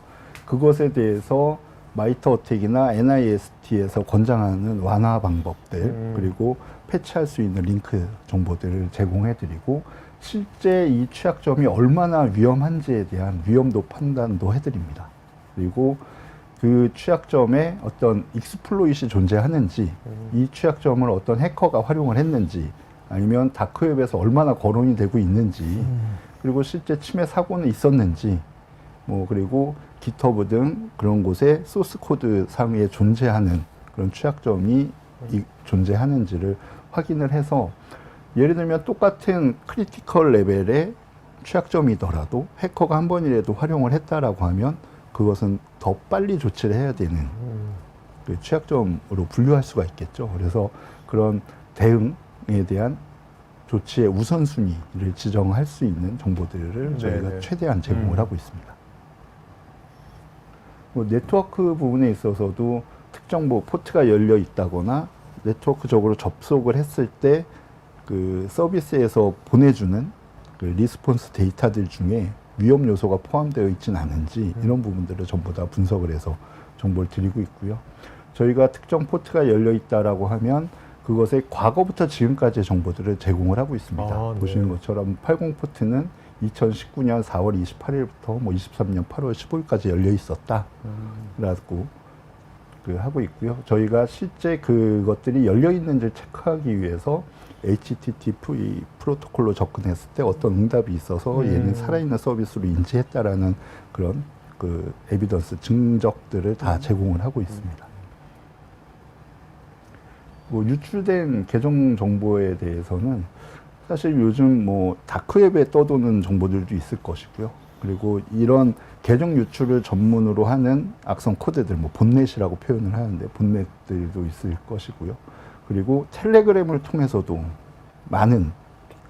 그것에 대해서 마이터 어택이나 NIST에서 권장하는 완화 방법들, 그리고 패치할 수 있는 링크 정보들을 제공해드리고, 실제 이 취약점이 얼마나 위험한지에 대한 위험도 판단도 해드립니다. 그리고 그 취약점에 어떤 익스플로잇이 존재하는지, 이 취약점을 어떤 해커가 활용을 했는지, 아니면 다크웹에서 얼마나 거론이 되고 있는지, 그리고 실제 침해 사고는 있었는지, 뭐 그리고 깃허브 등 그런 곳에 소스 코드 상에 존재하는 그런 취약점이 존재하는지를 확인을 해서, 예를 들면 똑같은 크리티컬 레벨의 취약점이더라도 해커가 한 번이라도 활용을 했다라고 하면 그것은 더 빨리 조치를 해야 되는 그 취약점으로 분류할 수가 있겠죠. 그래서 그런 대응에 대한 조치의 우선순위를 지정할 수 있는 정보들을 저희가 최대한 제공을 하고 있습니다. 뭐 네트워크 부분에 있어서도 특정 뭐 포트가 열려 있다거나 네트워크적으로 접속을 했을 때 그 서비스에서 보내주는 그 리스폰스 데이터들 중에 위험 요소가 포함되어 있지는 않은지, 이런 부분들을 전부 다 분석을 해서 정보를 드리고 있고요. 저희가 특정 포트가 열려 있다라고 하면 그것의 과거부터 지금까지의 정보들을 제공을 하고 있습니다. 보시는 것처럼 80 포트는 2019년 4월 28일부터 뭐 23년 8월 15일까지 열려 있었다 라고 하고 있고요. 저희가 실제 그것들이 열려 있는지를 체크하기 위해서 HTTP 프로토콜로 접근했을 때 어떤 응답이 있어서 얘는 살아있는 서비스로 인지했다라는 그런 그 에비던스, 증적들을 다 제공을 하고 있습니다. 뭐 유출된 계정 정보에 대해서는 사실 요즘 뭐 다크웹에 떠도는 정보들도 있을 것이고요. 그리고 이런 계정 유출을 전문으로 하는 악성 코드들, 뭐 본넷이라고 표현을 하는데 본넷들도 있을 것이고요. 그리고 텔레그램을 통해서도 많은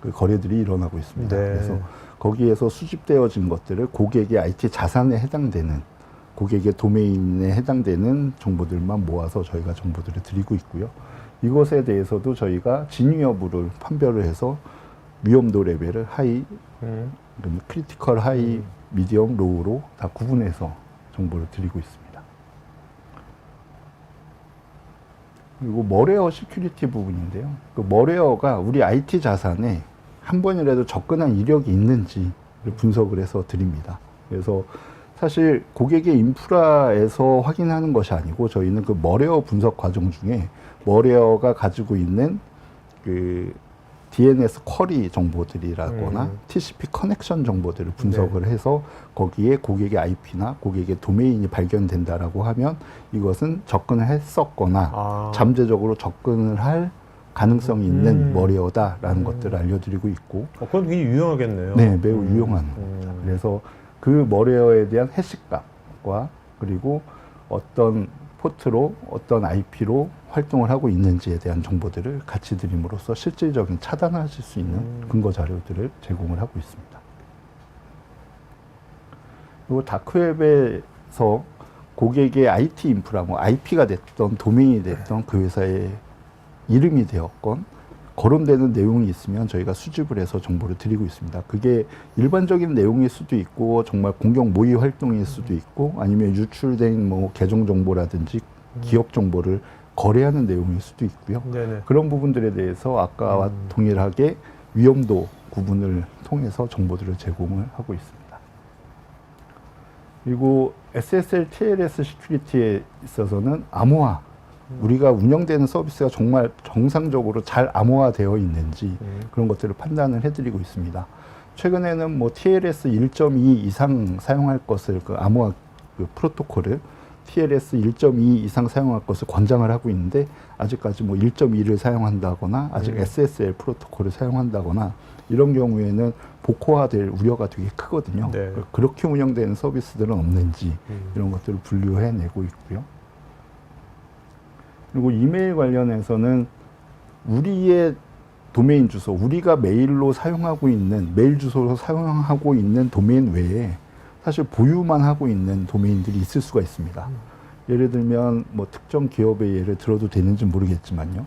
그 거래들이 일어나고 있습니다. 그래서 거기에서 수집되어진 것들을 고객의 IT 자산에 해당되는, 고객의 도메인에 해당되는 정보들만 모아서 저희가 정보들을 드리고 있고요. 이것에 대해서도 저희가 진위 여부를 판별을 해서 위험도 레벨을 하이, 크리티컬 하이, 미디엄, 로우로 다 구분해서 정보를 드리고 있습니다. 그리고 머레어 시큐리티 부분인데요. 그 머레어가 우리 IT 자산에 한 번이라도 접근한 이력이 있는지를 분석을 해서 드립니다. 그래서 사실 고객의 인프라에서 확인하는 것이 아니고 저희는 그 머레어 분석 과정 중에 머레어가 가지고 있는 그 DNS 쿼리 정보들이라거나 TCP 커넥션 정보들을 분석을 해서 거기에 고객의 IP나 고객의 도메인이 발견된다라고 하면 이것은 접근을 했었거나 잠재적으로 접근을 할 가능성이 있는 머레어다라는 것들을 알려드리고 있고. 그건 굉장히 유용하겠네요. 네, 매우 유용한 겁니다. 그래서 그 머레어에 대한 해시값과 그리고 어떤 포트로 어떤 IP로 활동을 하고 있는지에 대한 정보들을 같이 드림으로써 실질적인 차단하실 수 있는 근거 자료들을 제공을 하고 있습니다. 그리고 다크웹에서 고객의 IT 인프라, 뭐 IP가 됐던 도메인이 됐던 그 회사의 이름이 되었건 거론되는 내용이 있으면 저희가 수집을 해서 정보를 드리고 있습니다. 그게 일반적인 내용일 수도 있고 정말 공격 모의 활동일 수도 있고 아니면 유출된 뭐 계정 정보라든지 기업 정보를 거래하는 내용일 수도 있고요. 네네. 그런 부분들에 대해서 아까와 동일하게 위험도 구분을 통해서 정보들을 제공을 하고 있습니다. 그리고 SSL TLS 시큐리티에 있어서는 암호화, 우리가 운영되는 서비스가 정말 정상적으로 잘 암호화되어 있는지 그런 것들을 판단을 해드리고 있습니다. 최근에는 뭐 TLS 1.2 이상 사용할 것을 그 암호화 그 프로토콜을 TLS 1.2 이상 사용할 것을 권장을 하고 있는데 아직까지 뭐 1.2를 사용한다거나 아직 SSL 프로토콜을 사용한다거나 이런 경우에는 복호화될 우려가 되게 크거든요. 네. 그렇게 운영되는 서비스들은 없는지 이런 것들을 분류해내고 있고요. 그리고 이메일 관련해서는 우리의 도메인 주소, 우리가 메일로 사용하고 있는, 메일 주소로 사용하고 있는 도메인 외에 사실 보유만 하고 있는 도메인들이 있을 수가 있습니다. 예를 들면 뭐 특정 기업의 예를 들어도 되는지 모르겠지만요.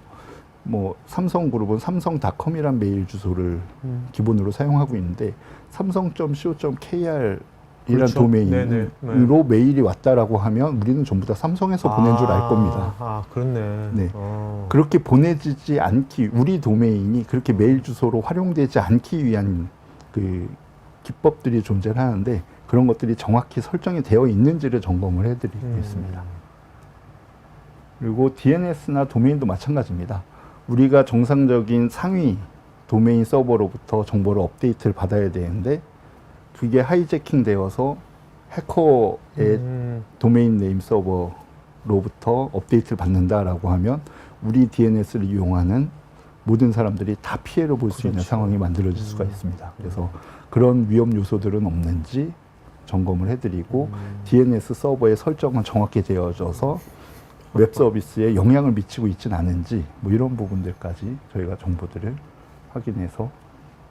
뭐 삼성그룹은 삼성닷컴이란 메일 주소를 기본으로 사용하고 있는데 삼성.co.kr 이란 그렇죠. 도메인으로 메일이 왔다라고 하면 우리는 전부 다 삼성에서 보낸 줄 알 겁니다. 그렇네. 네. 그렇게 보내지지 않기, 우리 도메인이 그렇게 메일 주소로 활용되지 않기 위한 그 기법들이 존재를 하는데 그런 것들이 정확히 설정이 되어 있는지를 점검을 해드리고 있습니다. 그리고 DNS나 도메인도 마찬가지입니다. 우리가 정상적인 상위 도메인 서버로부터 정보를 업데이트를 받아야 되는데 그게 하이제킹 되어서 해커의 도메인 네임 서버로부터 업데이트를 받는다라고 하면 우리 DNS를 이용하는 모든 사람들이 다 피해를 볼 수 있는 상황이 만들어질 수가 있습니다. 그래서 그런 위험 요소들은 없는지 점검을 해드리고 DNS 서버의 설정은 정확히 되어져서 웹 서비스에 영향을 미치고 있지는 않은지 뭐 이런 부분들까지 저희가 정보들을 확인해서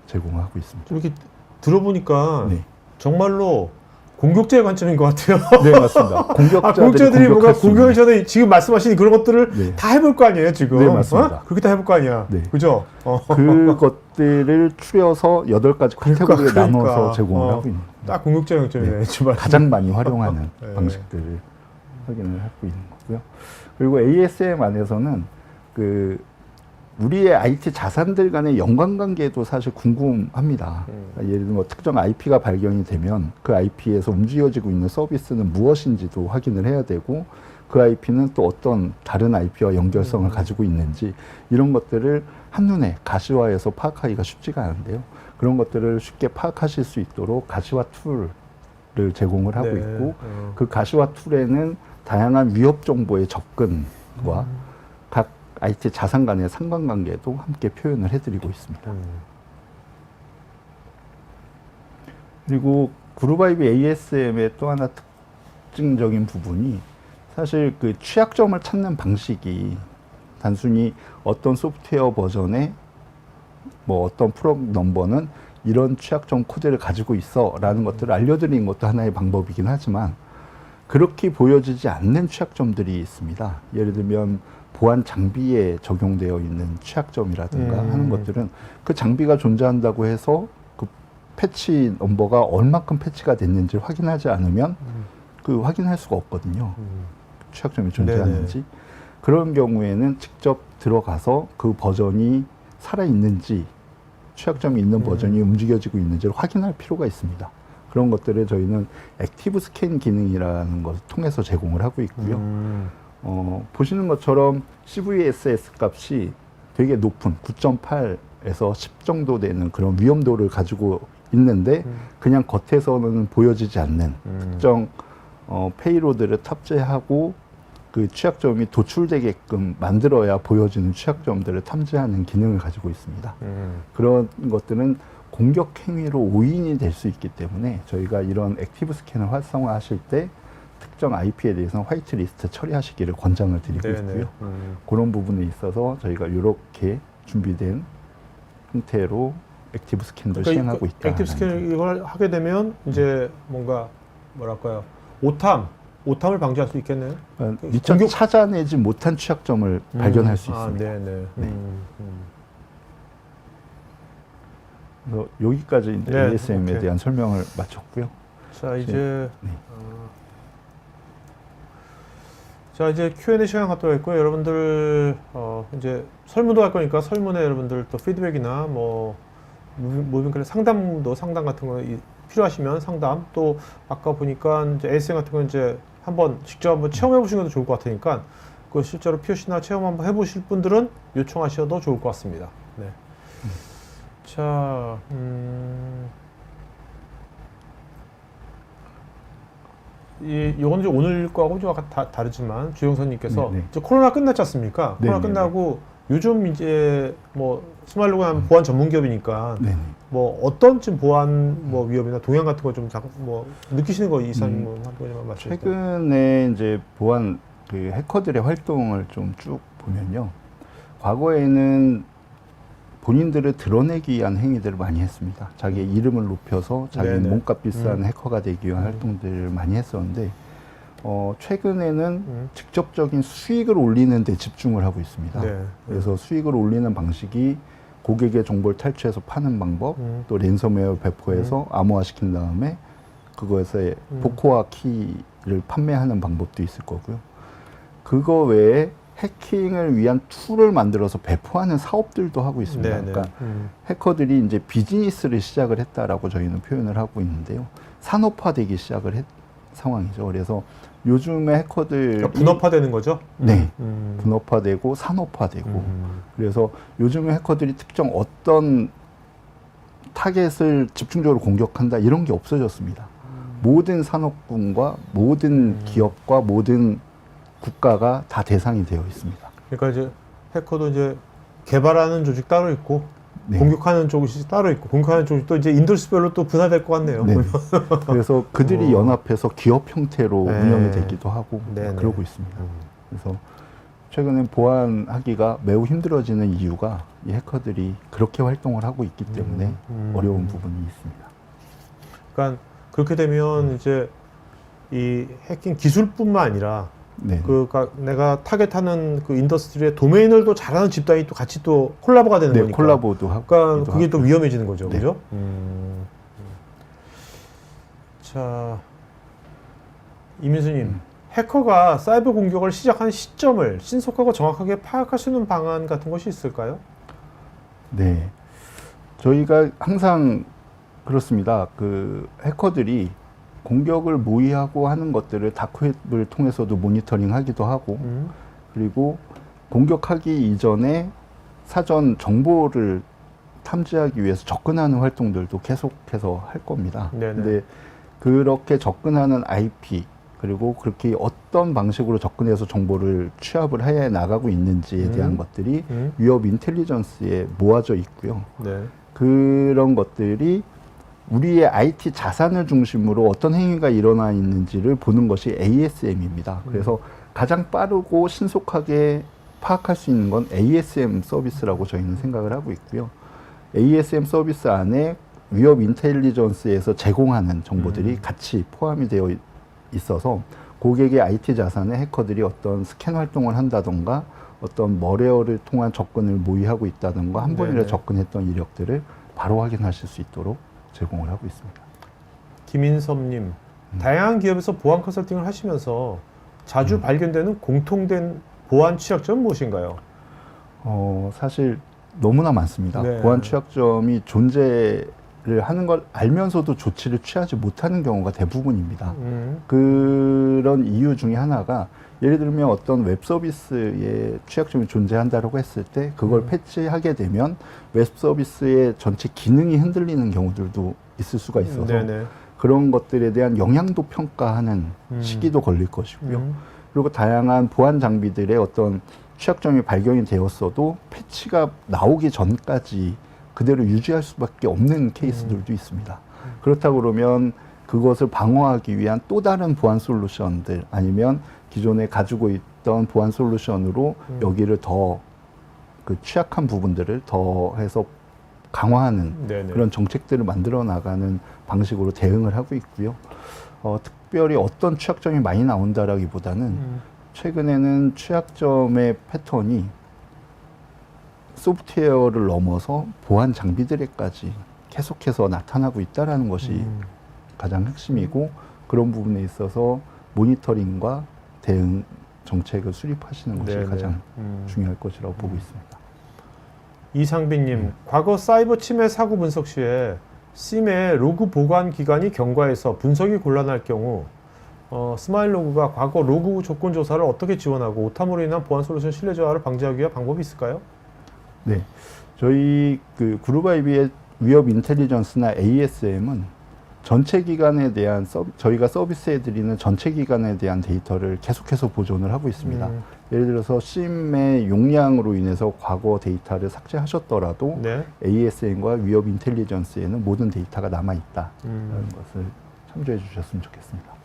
제공하고 있습니다. 이렇게 들어보니까 네. 정말로 공격자의 관점인 것 같아요. 네, 맞습니다. 공격자들이 뭔가 공격하기 전에 지금 말씀하신 그런 것들을 네. 다 해볼 거 아니에요, 지금? 네, 맞습니다. 그렇게 다 해볼 거 아니야. 네. 그죠? 그것들을 추려서 8가지 카테고리에 나눠서 제공을 하고 있는 딱 공격자 관점이네, 정말. 가장 많이 활용하는 네. 방식들을 확인을 하고 있는 거고요. 그리고 ASM 안에서는 그 우리의 IT 자산들 간의 연관관계도 사실 궁금합니다. 예를 들면 뭐 특정 IP가 발견이 되면 그 IP에서 움직여지고 있는 서비스는 무엇인지도 확인을 해야 되고 그 IP는 또 어떤 다른 IP와 연결성을 가지고 있는지 이런 것들을 한눈에 가시화해서 파악하기가 쉽지가 않은데요. 그런 것들을 쉽게 파악하실 수 있도록 가시화 툴을 제공을 하고 있고 그 가시화 툴에는 다양한 위협 정보의 접근과 각 IT 자산 간의 상관관계도 함께 표현을 해드리고 있습니다. 그리고 그룹아이비 ASM의 또 하나 특징적인 부분이 사실 그 취약점을 찾는 방식이 단순히 어떤 소프트웨어 버전에 뭐 어떤 프로그램 넘버는 이런 취약점 코드를 가지고 있어 라는 것들을 알려드리는 것도 하나의 방법이긴 하지만 그렇게 보여지지 않는 취약점들이 있습니다. 예를 들면 보안 장비에 적용되어 있는 취약점이라든가 하는 것들은 그 장비가 존재한다고 해서 그 패치 넘버가 얼마큼 패치가 됐는지 확인하지 않으면 그 확인할 수가 없거든요. 취약점이 존재하는지. 네네. 그런 경우에는 직접 들어가서 그 버전이 살아있는지 취약점이 있는 버전이 움직여지고 있는지를 확인할 필요가 있습니다. 그런 것들을 저희는 액티브 스캔 기능이라는 것을 통해서 제공을 하고 있고요. 보시는 것처럼 CVSS 값이 되게 높은 9.8에서 10 정도 되는 그런 위험도를 가지고 있는데 그냥 겉에서는 보여지지 않는 특정 페이로드를 탑재하고 그 취약점이 도출되게끔 만들어야 보여지는 취약점들을 탐지하는 기능을 가지고 있습니다. 그런 것들은 공격 행위로 오인이 될 수 있기 때문에 저희가 이런 액티브 스캔을 활성화하실 때 특정 IP에 대해서는 화이트 리스트 처리하시기를 권장을 드리고 있고요. 그런 부분에 있어서 저희가 이렇게 준비된 형태로 액티브 스캔도 시행하고 있다. 액티브 스캔 이걸 하게 되면 이제 뭔가 뭐랄까요, 오탐을 방지할 수 있겠네요. 미처 찾아내지 못한 취약점을 발견할 수 있습니다. 네네. 네. 그래서 여기까지 이제 네, ASM에 오케이. 대한 설명을 마쳤고요. 자 이제 네. 자 이제 Q&A 시간 갖도록 했고요. 여러분들 이제 설문도 할 거니까 설문에 여러분들 또 피드백이나 뭐 무빙클 상담 같은 거 필요하시면 상담, 또 아까 보니까 이제 ASM 같은 거 이제 한번 직접 한번 체험해 보시는 것도 좋을 것 같으니까 그 실제로 POC나 체험 한번 해보실 분들은 요청하셔도 좋을 것 같습니다. 네. 자, 요건 이제 오늘 거하고 좀 다르지만 주영선님께서 이제 코로나 끝났지 않습니까? 코로나 끝나고 요즘 이제 뭐 스마일로그는 보안 전문 기업이니까 뭐 어떤 지금 보안 뭐 위협이나 동향 같은 거 좀 뭐 느끼시는 거 이사님 한 번만 말씀해 주세요. 최근에 이제 보안 그 해커들의 활동을 좀 쭉 보면요, 과거에는 본인들을 드러내기 위한 행위들을 많이 했습니다. 자기의 이름을 높여서 자기 몸값 비싼 해커가 되기 위한 활동들을 많이 했었는데 최근에는 직접적인 수익을 올리는 데 집중을 하고 있습니다. 그래서 수익을 올리는 방식이 고객의 정보를 탈취해서 파는 방법, 또 랜섬웨어 배포해서 암호화시킨 다음에 그것의 복호화 키를 판매하는 방법도 있을 거고요. 그거 외에 해킹을 위한 툴을 만들어서 배포하는 사업들도 하고 있습니다. 그러니까 해커들이 이제 비즈니스를 시작을 했다라고 저희는 표현을 하고 있는데요. 산업화되기 시작을 했 상황이죠. 그래서 요즘에 해커들이 그러니까 분업화되는 거죠? 네, 분업화되고 산업화되고 그래서 요즘에 해커들이 특정 어떤 타겟을 집중적으로 공격한다 이런 게 없어졌습니다. 모든 산업군과 모든 기업과 모든 국가가 다 대상이 되어 있습니다. 그러니까 이제 해커도 이제 개발하는 조직 따로 있고 공격하는 조직이 따로 있고 공격하는 조직 또 이제 인더스별로 또 분화될 것 같네요. 그래서 그들이 연합해서 기업 형태로 운영이 되기도 하고 그러고 있습니다. 그래서 최근에 보안하기가 매우 힘들어지는 이유가 이 해커들이 그렇게 활동을 하고 있기 때문에 어려운 부분이 있습니다. 그러니까 그렇게 되면 이제 이 해킹 기술뿐만 아니라 그러니까 내가 타겟하는 그 인더스트리의 도메인을 또 잘하는 집단이 또 같이 또 콜라보가 되는 거니까. 콜라보도 하고. 그러니까 그게 또 위험해지는 거죠, 그죠? 자, 이민수님, 해커가 사이버 공격을 시작한 시점을 신속하고 정확하게 파악할 수 있는 방안 같은 것이 있을까요? 네, 저희가 항상 그렇습니다. 그 해커들이 공격을 모의하고 하는 것들을 다크웹을 통해서도 모니터링하기도 하고 그리고 공격하기 이전에 사전 정보를 탐지하기 위해서 접근하는 활동들도 계속해서 할 겁니다. 근데 그렇게 접근하는 IP 그리고 그렇게 어떤 방식으로 접근해서 정보를 취합을 해 나가고 있는지에 대한 것들이 위협 인텔리전스에 모아져 있고요. 그런 것들이 우리의 IT 자산을 중심으로 어떤 행위가 일어나 있는지를 보는 것이 ASM입니다. 그래서 가장 빠르고 신속하게 파악할 수 있는 건 ASM 서비스라고 저희는 생각을 하고 있고요. ASM 서비스 안에 위협 인텔리전스에서 제공하는 정보들이 같이 포함이 되어 있어서 고객의 IT 자산에 해커들이 어떤 스캔 활동을 한다던가 어떤 머레어를 통한 접근을 모의하고 있다던가 한 번이라도 접근했던 이력들을 바로 확인하실 수 있도록 제공을 하고 있습니다. 김인섭님, 다양한 기업에서 보안 컨설팅을 하시면서 자주 발견되는 공통된 보안 취약점은 무엇인가요? 사실 너무나 많습니다. 네. 보안 취약점이 존재를 하는 걸 알면서도 조치를 취하지 못하는 경우가 대부분입니다. 그런 이유 중에 하나가 예를 들면 어떤 웹 서비스에 취약점이 존재한다고 했을 때 그걸 패치하게 되면 웹 서비스의 전체 기능이 흔들리는 경우들도 있을 수가 있어서 네네. 그런 것들에 대한 영향도 평가하는 시기도 걸릴 것이고요. 그리고 다양한 보안 장비들의 어떤 취약점이 발견이 되었어도 패치가 나오기 전까지 그대로 유지할 수밖에 없는 케이스들도 있습니다. 그렇다 그러면 그것을 방어하기 위한 또 다른 보안 솔루션들 아니면 기존에 가지고 있던 보안 솔루션으로 여기를 더 그 취약한 부분들을 더해서 강화하는 네네. 그런 정책들을 만들어 나가는 방식으로 대응을 하고 있고요. 특별히 어떤 취약점이 많이 나온다라기보다는 최근에는 취약점의 패턴이 소프트웨어를 넘어서 보안 장비들에까지 계속해서 나타나고 있다는 것이 가장 핵심이고 그런 부분에 있어서 모니터링과 대응 정책을 수립하시는 것이 네네. 가장 중요할 것이라고 보고 있습니다. 이상빈님, 과거 사이버 침해 사고 분석 시에 심의 로그 보관 기간이 경과해서 분석이 곤란할 경우 스마일로그가 과거 로그 조건 조사를 어떻게 지원하고 오탐으로 인한 보안 솔루션 신뢰 저하를 방지하기 위한 방법이 있을까요? 네, 저희 그 그룹아이비의 위협 인텔리전스나 ASM은 전체 기간에 대한 저희가 서비스해드리는 전체 기간에 대한 데이터를 계속해서 보존을 하고 있습니다. 예를 들어서 심의 용량으로 인해서 과거 데이터를 삭제하셨더라도 네. ASM과 위협 인텔리전스에는 모든 데이터가 남아있다라는 것을 참조해 주셨으면 좋겠습니다.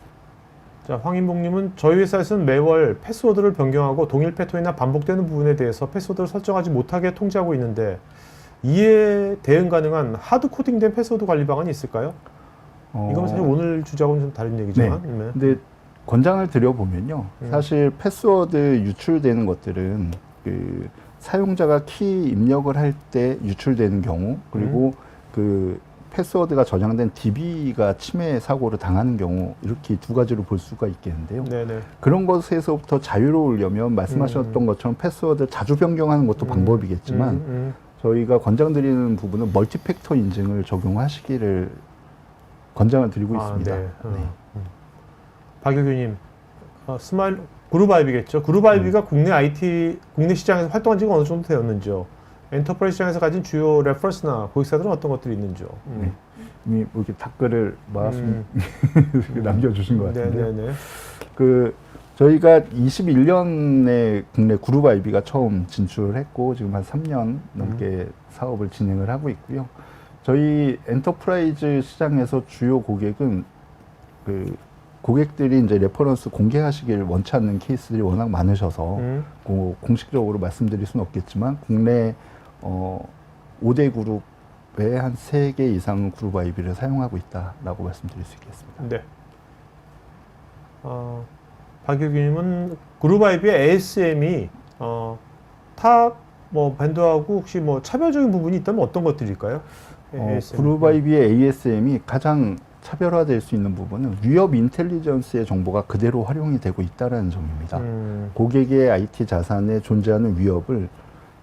자, 황인봉님은 저희 회사에서는 매월 패스워드를 변경하고 동일 패턴이나 반복되는 부분에 대해서 패스워드를 설정하지 못하게 통제하고 있는데 이에 대응 가능한 하드 코딩된 패스워드 관리 방안이 있을까요? 이건 사실 오늘 주제하고는 좀 다른 얘기지만. 네. 근데 권장을 드려보면요. 사실 패스워드 유출되는 것들은 그 사용자가 키 입력을 할 때 유출되는 경우 그리고 그 패스워드가 저장된 DB가 침해 사고를 당하는 경우 이렇게 두 가지로 볼 수가 있겠는데요. 네네. 그런 것에서부터 자유로우려면 말씀하셨던 것처럼 패스워드 자주 변경하는 것도 방법이겠지만 저희가 권장드리는 부분은 멀티팩터 인증을 적용하시기를 권장을 드리고 있습니다. 네. 박일규님, 스마일 그룹아이비겠죠. 그룹아이비가 국내 시장에서 활동한 지가 어느 정도 되었는지요? 엔터프라이즈 시장에서 가진 주요 레퍼런스나 고객사들은 어떤 것들이 있는지요? 네. 이미 이렇게 댓글을 남겨주신 것 같은데요. 네네네. 저희가 21년에 국내 그룹 아이비가 처음 진출을 했고 지금 한 3년 넘게 사업을 진행을 하고 있고요. 저희 엔터프라이즈 시장에서 주요 고객은 고객들이 이제 레퍼런스 공개하시길 원치 않는 케이스들이 워낙 많으셔서 공식적으로 말씀드릴 수는 없겠지만 국내 5대 그룹의 한 3개 이상 그룹 아이비를 사용하고 있다라고 말씀드릴 수 있겠습니다. 네. 박일규님은 그룹 아이비의 ASM이 타 밴드하고 혹시 차별적인 부분이 있다면 어떤 것들일까요? 그룹 아이비의 ASM이 가장 차별화될 수 있는 부분은 위협 인텔리전스의 정보가 그대로 활용이 되고 있다는 점입니다. 고객의 IT 자산에 존재하는 위협을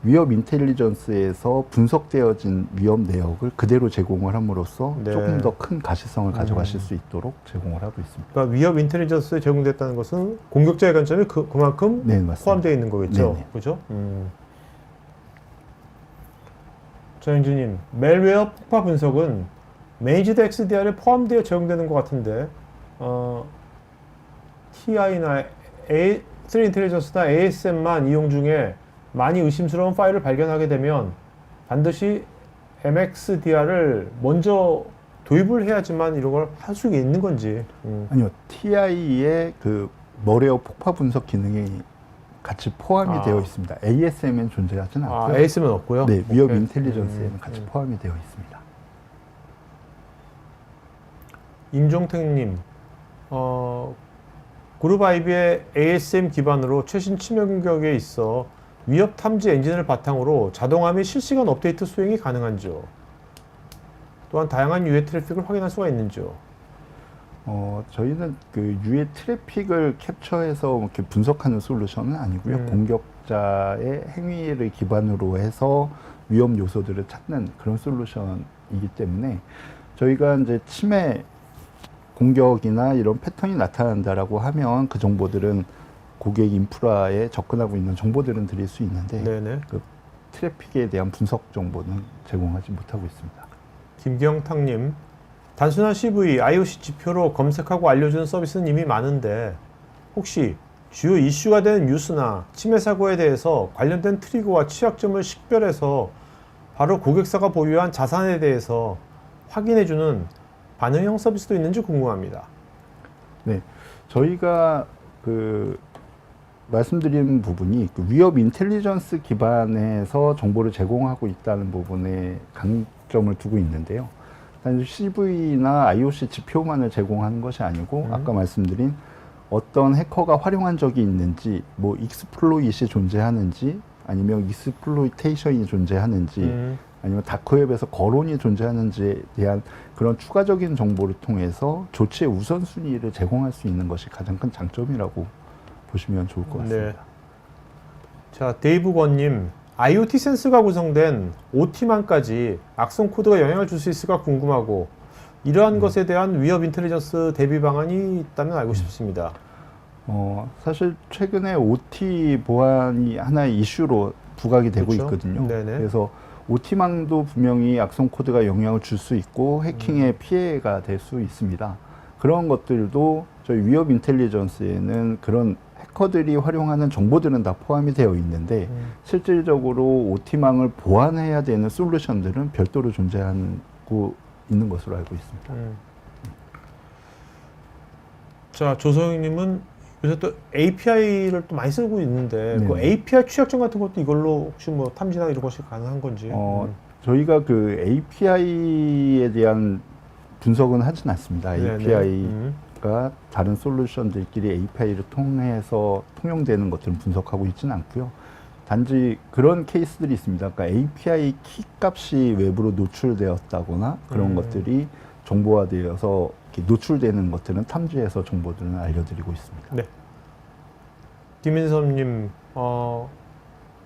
위협 인텔리전스에서 분석되어진 위협 내역을 그대로 제공을 함으로써 네. 조금 더 큰 가시성을 가져가실 수 있도록 제공을 하고 있습니다. 그러니까 위협 인텔리전스에 제공됐다는 것은 공격자의 관점이 그만큼 네, 맞습니다. 포함되어 있는 거겠죠. 네네. 그죠? 전영주님, 멜웨어 폭파 분석은 메이지드 XDR에 포함되어 제공되는 것 같은데 TI나 A3 인텔리전스나 ASM만 이용 중에 많이 의심스러운 파일을 발견하게 되면 반드시 MXDR을 먼저 도입을 해야지만 이런 걸 할 수 있는 건지. 아니요, TI의 그 머레어 폭파 분석 기능이 같이 포함이 되어 있습니다. ASM엔 존재하지는 않고요. ASM은 없고요. 네, 위협 오케이. 인텔리전스에는 같이 포함이 되어 있습니다. 임종택님, 그룹 아이비의 ASM 기반으로 최신 침해 공격에 있어 위협 탐지 엔진을 바탕으로 자동화 및 실시간 업데이트 수행이 가능한지요? 또한 다양한 유해 트래픽을 확인할 수가 있는지요? 저희는 그 유해 트래픽을 캡처해서 이렇게 분석하는 솔루션은 아니고요. 공격자의 행위를 기반으로 해서 위험 요소들을 찾는 그런 솔루션이기 때문에 저희가 이제 침해 공격이나 이런 패턴이 나타난다라고 하면 그 정보들은 고객 인프라에 접근하고 있는 정보들은 드릴 수 있는데 네네. 그 트래픽에 대한 분석 정보는 제공하지 못하고 있습니다. 김경탁님, 단순한 CV, IOC 지표로 검색하고 알려주는 서비스는 이미 많은데 혹시 주요 이슈가 되는 뉴스나 침해 사고에 대해서 관련된 트리거와 취약점을 식별해서 바로 고객사가 보유한 자산에 대해서 확인해주는 반응형 서비스도 있는지 궁금합니다. 네, 저희가 그 말씀드린 부분이 그 위협 인텔리전스 기반에서 정보를 제공하고 있다는 부분에 강점을 두고 있는데요. 단지 CV나 IOC 지표만을 제공하는 것이 아니고 아까 말씀드린 어떤 해커가 활용한 적이 있는지, 뭐 익스플로잇이 존재하는지, 아니면 익스플로이테이션이 존재하는지, 아니면 다크웹에서 거론이 존재하는지에 대한 그런 추가적인 정보를 통해서 조치의 우선순위를 제공할 수 있는 것이 가장 큰 장점이라고 보시면 좋을 것 같습니다. 네. 자, 데이브 권님, IoT 센스가 구성된 OT만까지 악성 코드가 영향을 줄 수 있을까 궁금하고 이러한 것에 대한 위협 인텔리전스 대비 방안이 있다면 알고 싶습니다. 사실 최근에 OT 보안이 하나의 이슈로 부각이 되고 그렇죠? 있거든요. 네네. 그래서 OT망도 분명히 악성 코드가 영향을 줄 수 있고 해킹의 피해가 될 수 있습니다. 그런 것들도 저희 위협 인텔리전스에는 그런 해커들이 활용하는 정보들은 다 포함이 되어 있는데 실질적으로 OT망을 보완해야 되는 솔루션들은 별도로 존재하고 있는 것으로 알고 있습니다. 자, 조성희님은 요새 또 API를 또 많이 쓰고 있는데 네네. 그 API 취약점 같은 것도 이걸로 혹시 뭐 탐지나 이런 것이 가능한 건지? 저희가 그 API에 대한 분석은 하진 않습니다. 네네. API가 다른 솔루션들끼리 API를 통해서 통용되는 것들은 분석하고 있지는 않고요. 단지 그런 케이스들이 있습니다. 그러니까 API 키 값이 외부로 노출되었다거나 그런 것들이 정보화되어서 이렇게 노출되는 것들은 탐지해서 정보들은 알려드리고 있습니다. 네. 김인섭님,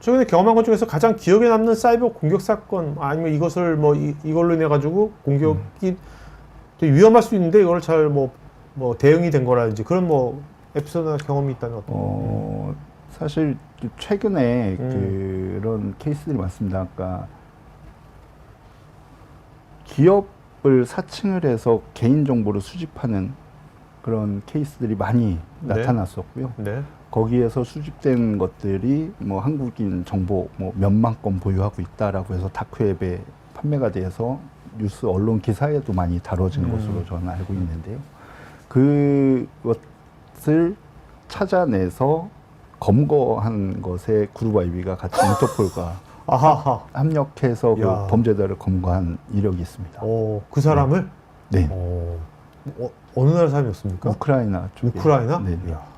최근에 경험한 것 중에서 가장 기억에 남는 사이버 공격 사건 아니면 이것을 뭐 이걸로 인해 가지고 공격이 되게 위험할 수 있는데 이걸 잘 뭐 대응이 된 거라든지 그런 뭐 에피소드나 경험이 있다면 어떤? 사실 최근에 그런 케이스들이 많습니다. 아까 기업을 사칭을 해서 개인 정보를 수집하는 그런 케이스들이 많이 네. 나타났었고요. 네. 거기에서 수집된 것들이 뭐 한국인 정보 뭐 몇만 건 보유하고 있다라고 해서 다크웹에 판매가 돼서 뉴스 언론 기사에도 많이 다뤄진 것으로 저는 알고 있는데요. 그것을 찾아내서 검거한 것에 그룹 IB가 같이 인터폴과 아하하. 합력해서 그 야. 범죄자를 검거한 이력이 있습니다. 그 사람을? 네. 어느 나라 사람이었습니까? 우크라이나 쪽에. 우크라이나? 네. 이야.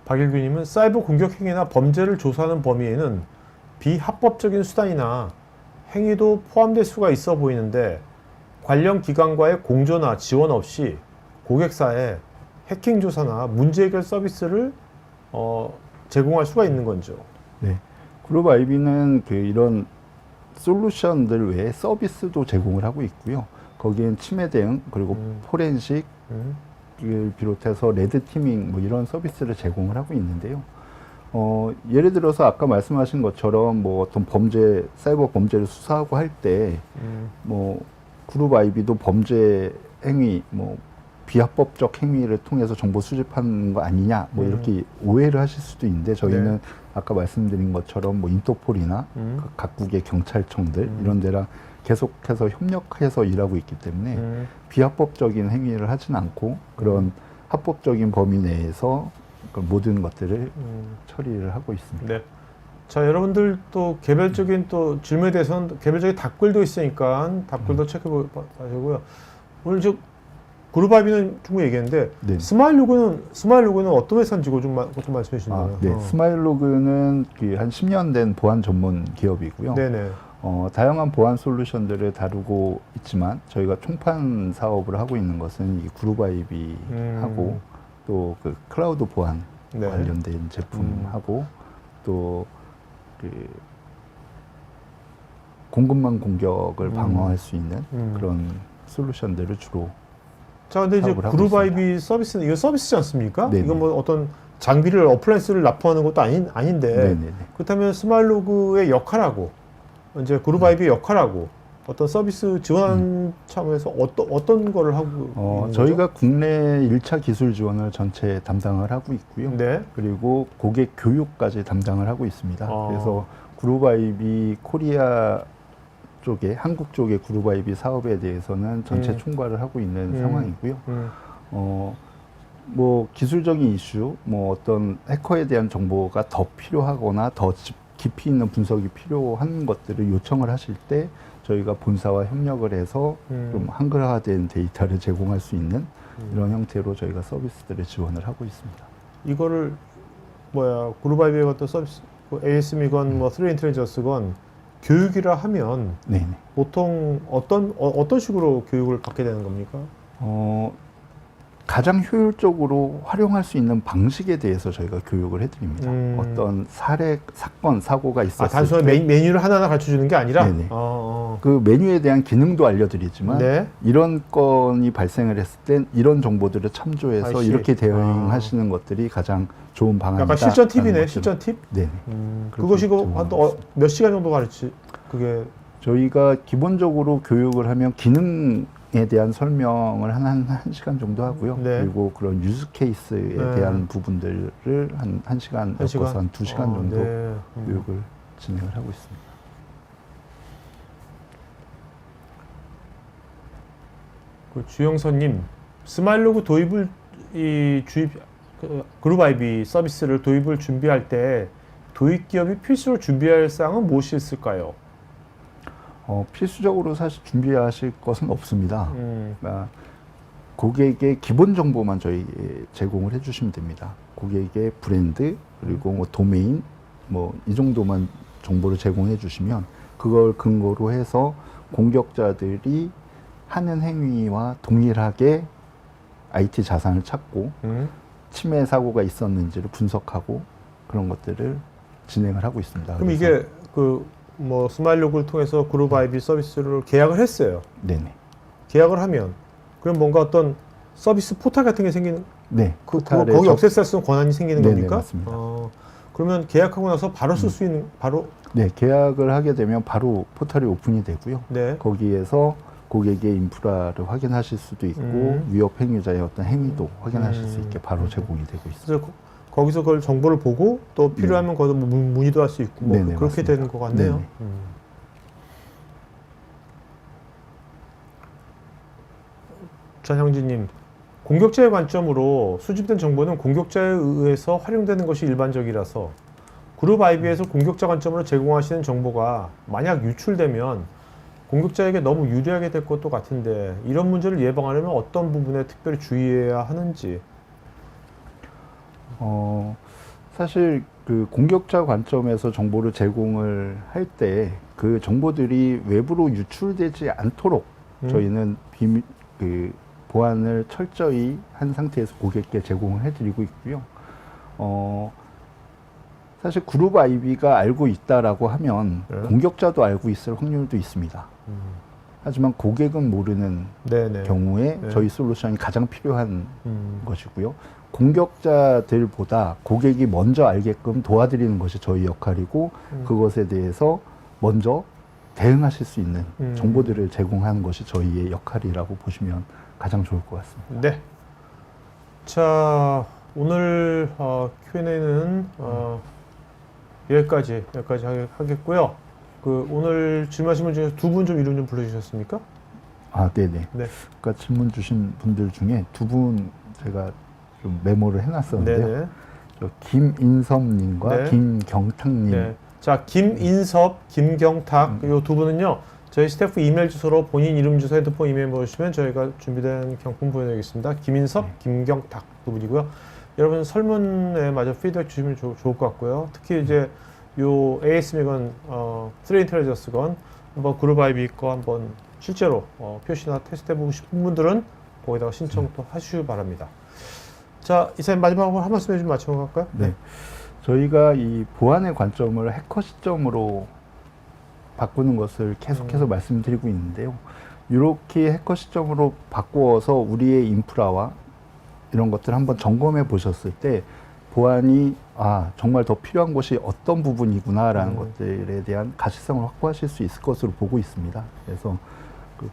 박일규님은 사이버 공격 행위나 범죄를 조사하는 범위에는 비합법적인 수단이나 행위도 포함될 수가 있어 보이는데 관련 기관과의 공조나 지원 없이 고객사에 해킹 조사나 문제 해결 서비스를 제공할 수가 있는 건죠. 네. 그룹 IB는 이런 솔루션들 외에 서비스도 제공을 하고 있고요. 거기엔 침해 대응 그리고 포렌식 을 비롯해서 레드 티밍 뭐 이런 서비스를 제공을 하고 있는데요. 예를 들어서 아까 말씀하신 것처럼 뭐 어떤 범죄, 사이버 범죄를 수사하고 할 때 뭐 그룹 IB도 범죄 행위, 뭐 비합법적 행위를 통해서 정보 수집하는 거 아니냐, 뭐 이렇게 오해를 하실 수도 있는데 저희는 네. 아까 말씀드린 것처럼 뭐 인터폴이나 그 각국의 경찰청들 이런 데랑 계속해서 협력해서 일하고 있기 때문에 비합법적인 행위를 하진 않고 그런 합법적인 범위 내에서 그 모든 것들을 처리를 하고 있습니다. 네. 자, 여러분들 또 개별적인 또 질문에 대해서는 개별적인 답글도 있으니까 답글도 체크해 보시고요. 오늘 저 그룹 IB는 충분히 얘기했는데 네. 스마일 로그는 어떤 회사인지 좀 말씀해 주시면. 네. 스마일로그는 한 10년 된 보안 전문 기업이고요. 네네. 다양한 보안 솔루션들을 다루고 있지만 저희가 총판 사업을 하고 있는 것은 이 그룹 아이비하고 또 그 클라우드 보안 네. 관련된 제품하고 또 그 공급망 공격을 방어할 수 있는 그런 솔루션들을 주로 자, 근데 이제 사업을 하고 그룹 있습니다. 아이비 서비스는 이거 서비스지 않습니까? 네네. 이건 뭐 어떤 장비를 어플라이언스를 납품하는 것도 아닌데 네네네. 그렇다면 스마일로그의 역할하고 이제 그룹 아이비의 역할하고 어떤 서비스 지원 차원에서 어떤 거를 하고 있는 거죠? 저희가 국내 1차 기술 지원을 전체 담당을 하고 있고요. 네. 그리고 고객 교육까지 담당을 하고 있습니다. 아. 그래서 그룹 아이비 코리아 쪽에 한국 쪽의 그룹 아이비 사업에 대해서는 전체 총괄을 하고 있는 상황이고요. 뭐 기술적인 이슈, 뭐 어떤 해커에 대한 정보가 더 필요하거나 더 깊이 있는 분석이 필요한 것들을 요청을 하실 때 저희가 본사와 협력을 해서 좀 한글화된 데이터를 제공할 수 있는 이런 형태로 저희가 서비스들을 지원을 하고 있습니다. 이거를 그룹 아이비의 어떤 서비스 ASM이건 뭐 3인텔리전스건 교육이라 하면 네네. 보통 어떤 식으로 교육을 받게 되는 겁니까? 가장 효율적으로 활용할 수 있는 방식에 대해서 저희가 교육을 해드립니다. 어떤 사건, 사고가 있었을 단순히 때 메뉴를 하나하나 가르쳐 주는 게 아니라 네네. 그 메뉴에 대한 기능도 알려드리지만 네. 이런 건이 발생을 했을 땐 이런 정보들을 참조해서 아이씨. 이렇게 대응하시는 것들이 가장 좋은 방안이다. 약간 실전 팁이네, 실전 팁? 네네. 그것이 몇 시간 정도 그게 저희가 기본적으로 교육을 하면 기능에 대한 설명을 한 시간 정도 하고요. 네. 그리고 그런 유즈 케이스에 대한 부분들을 한 시간 엮어서 한 2시간 정도 네. 교육을 진행을 하고 있습니다. 주영선님, 스마일로그 도입을 그룹 아이비 서비스를 도입을 준비할 때 도입 기업이 필수로 준비할 사항은 무엇이 있을까요? 필수적으로 사실 준비하실 것은 없습니다. 그러니까 고객의 기본 정보만 저희에게 제공을 해주시면 됩니다. 고객의 브랜드 그리고 뭐 도메인 뭐 이 정도만 정보를 제공해 주시면 그걸 근거로 해서 공격자들이 하는 행위와 동일하게 IT 자산을 찾고 침해 사고가 있었는지를 분석하고 그런 것들을 진행을 하고 있습니다. 그럼 이게 스마일로그를 통해서 그룹 아이비 서비스를 계약을 했어요. 네네. 계약을 하면 그럼 뭔가 어떤 서비스 포탈 같은 게 생기는 네. 거기 액세스할 수 있는 권한이 생기는 네네, 겁니까? 맞습니다. 그러면 계약하고 나서 바로 쓸 수 있는 네, 계약을 하게 되면 바로 포털이 오픈이 되고요. 네. 거기에서 고객의 인프라를 확인하실 수도 있고 위협 행위자의 어떤 행위도 확인하실 수 있게 바로 제공이 되고 있습니다. 그래서 거기서 그걸 정보를 보고 또 필요하면 거기서 문의도 할 수 있고 네네, 그렇게 맞습니다. 되는 것 같네요. 네네. 전형진님, 공격자의 관점으로 수집된 정보는 공격자에 의해서 활용되는 것이 일반적이라서 그룹 아이비에서 공격자 관점으로 제공하시는 정보가 만약 유출되면 공격자에게 너무 유리하게 될 것도 같은데 이런 문제를 예방하려면 어떤 부분에 특별히 주의해야 하는지. 사실 그 공격자 관점에서 정보를 제공을 할 때 그 정보들이 외부로 유출되지 않도록 저희는 보안을 철저히 한 상태에서 고객께 제공을 해드리고 있고요. 사실 그룹 아이비가 알고 있다라고 하면 공격자도 알고 있을 확률도 있습니다. 하지만 고객은 모르는 경우에 저희 솔루션이 가장 필요한 것이고요. 공격자들보다 고객이 먼저 알게끔 도와드리는 것이 저희 역할이고 그것에 대해서 먼저 대응하실 수 있는 정보들을 제공하는 것이 저희의 역할이라고 보시면 가장 좋을 것 같습니다. 네. 자, 오늘 Q&A는 여기까지 하겠고요. 오늘 질문하신 분 중에 두 분 좀 이름 좀 불러주셨습니까? 네네. 네. 아까 질문 주신 분들 중에 두 분 제가 좀 메모를 해놨었는데요. 네네. 김인섭님과 네. 김경탁님. 네. 자, 김인섭, 김경탁 이 두 분은요. 저희 스태프 이메일 주소로 본인 이름, 주소, 핸드폰, 이메일 보내주시면 저희가 준비된 경품 보내드리겠습니다. 김인섭, 김경탁 두 분이고요. 여러분 설문에 마저 피드백 주시면 좋을 것 같고요. 특히 이제 요 ASM이건 3인텔리전스건 한번 그룹 아이비 거 한번 실제로 표시나 테스트 해보고 싶은 분들은 거기다가 신청 또 하시기 바랍니다. 자, 이사님 마지막으로 한 말씀 해주면 마치고 갈까요? 네. 저희가 이 보안의 관점을 해커 시점으로 바꾸는 것을 계속해서 말씀드리고 있는데요. 이렇게 해커 시점으로 바꾸어서 우리의 인프라와 이런 것들을 한번 점검해 보셨을 때 보안이 정말 더 필요한 것이 어떤 부분이구나라는 것들에 대한 가시성을 확보하실 수 있을 것으로 보고 있습니다. 그래서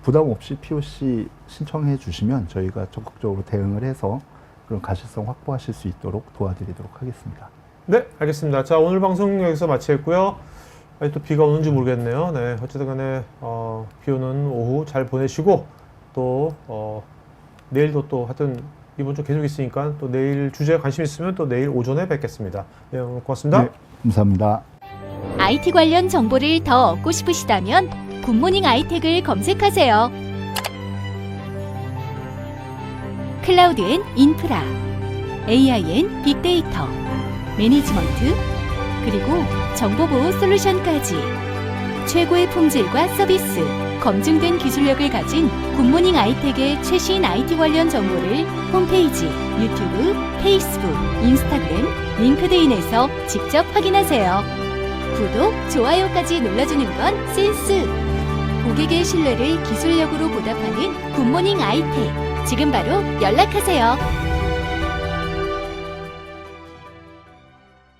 부담 없이 POC 신청해 주시면 저희가 적극적으로 대응을 해서 그런 가시성 확보하실 수 있도록 도와드리도록 하겠습니다. 네, 알겠습니다. 자, 오늘 방송 여기서 마치겠고요. 아직 또 비가 오는지 모르겠네요. 네, 어쨌든 간에 비 오는 오후 잘 보내시고 또 내일도 또 하여튼 이번 주 계속 있으니까 또 내일 주제에 관심 있으면 또 내일 오전에 뵙겠습니다. 네, 오늘 고맙습니다. 네, 감사합니다. IT 관련 정보를 더 얻고 싶으시다면 굿모닝 아이텍을 검색하세요. 클라우드 앤 인프라, AI 앤 빅데이터, 매니지먼트, 그리고 정보보호 솔루션까지 최고의 품질과 서비스, 검증된 기술력을 가진 굿모닝 아이텍의 최신 IT 관련 정보를 홈페이지, 유튜브, 페이스북, 인스타그램, 링크드인에서 직접 확인하세요. 구독, 좋아요까지 눌러주는 건 센스! 고객의 신뢰를 기술력으로 보답하는 굿모닝 아이텍. 지금 바로 연락하세요.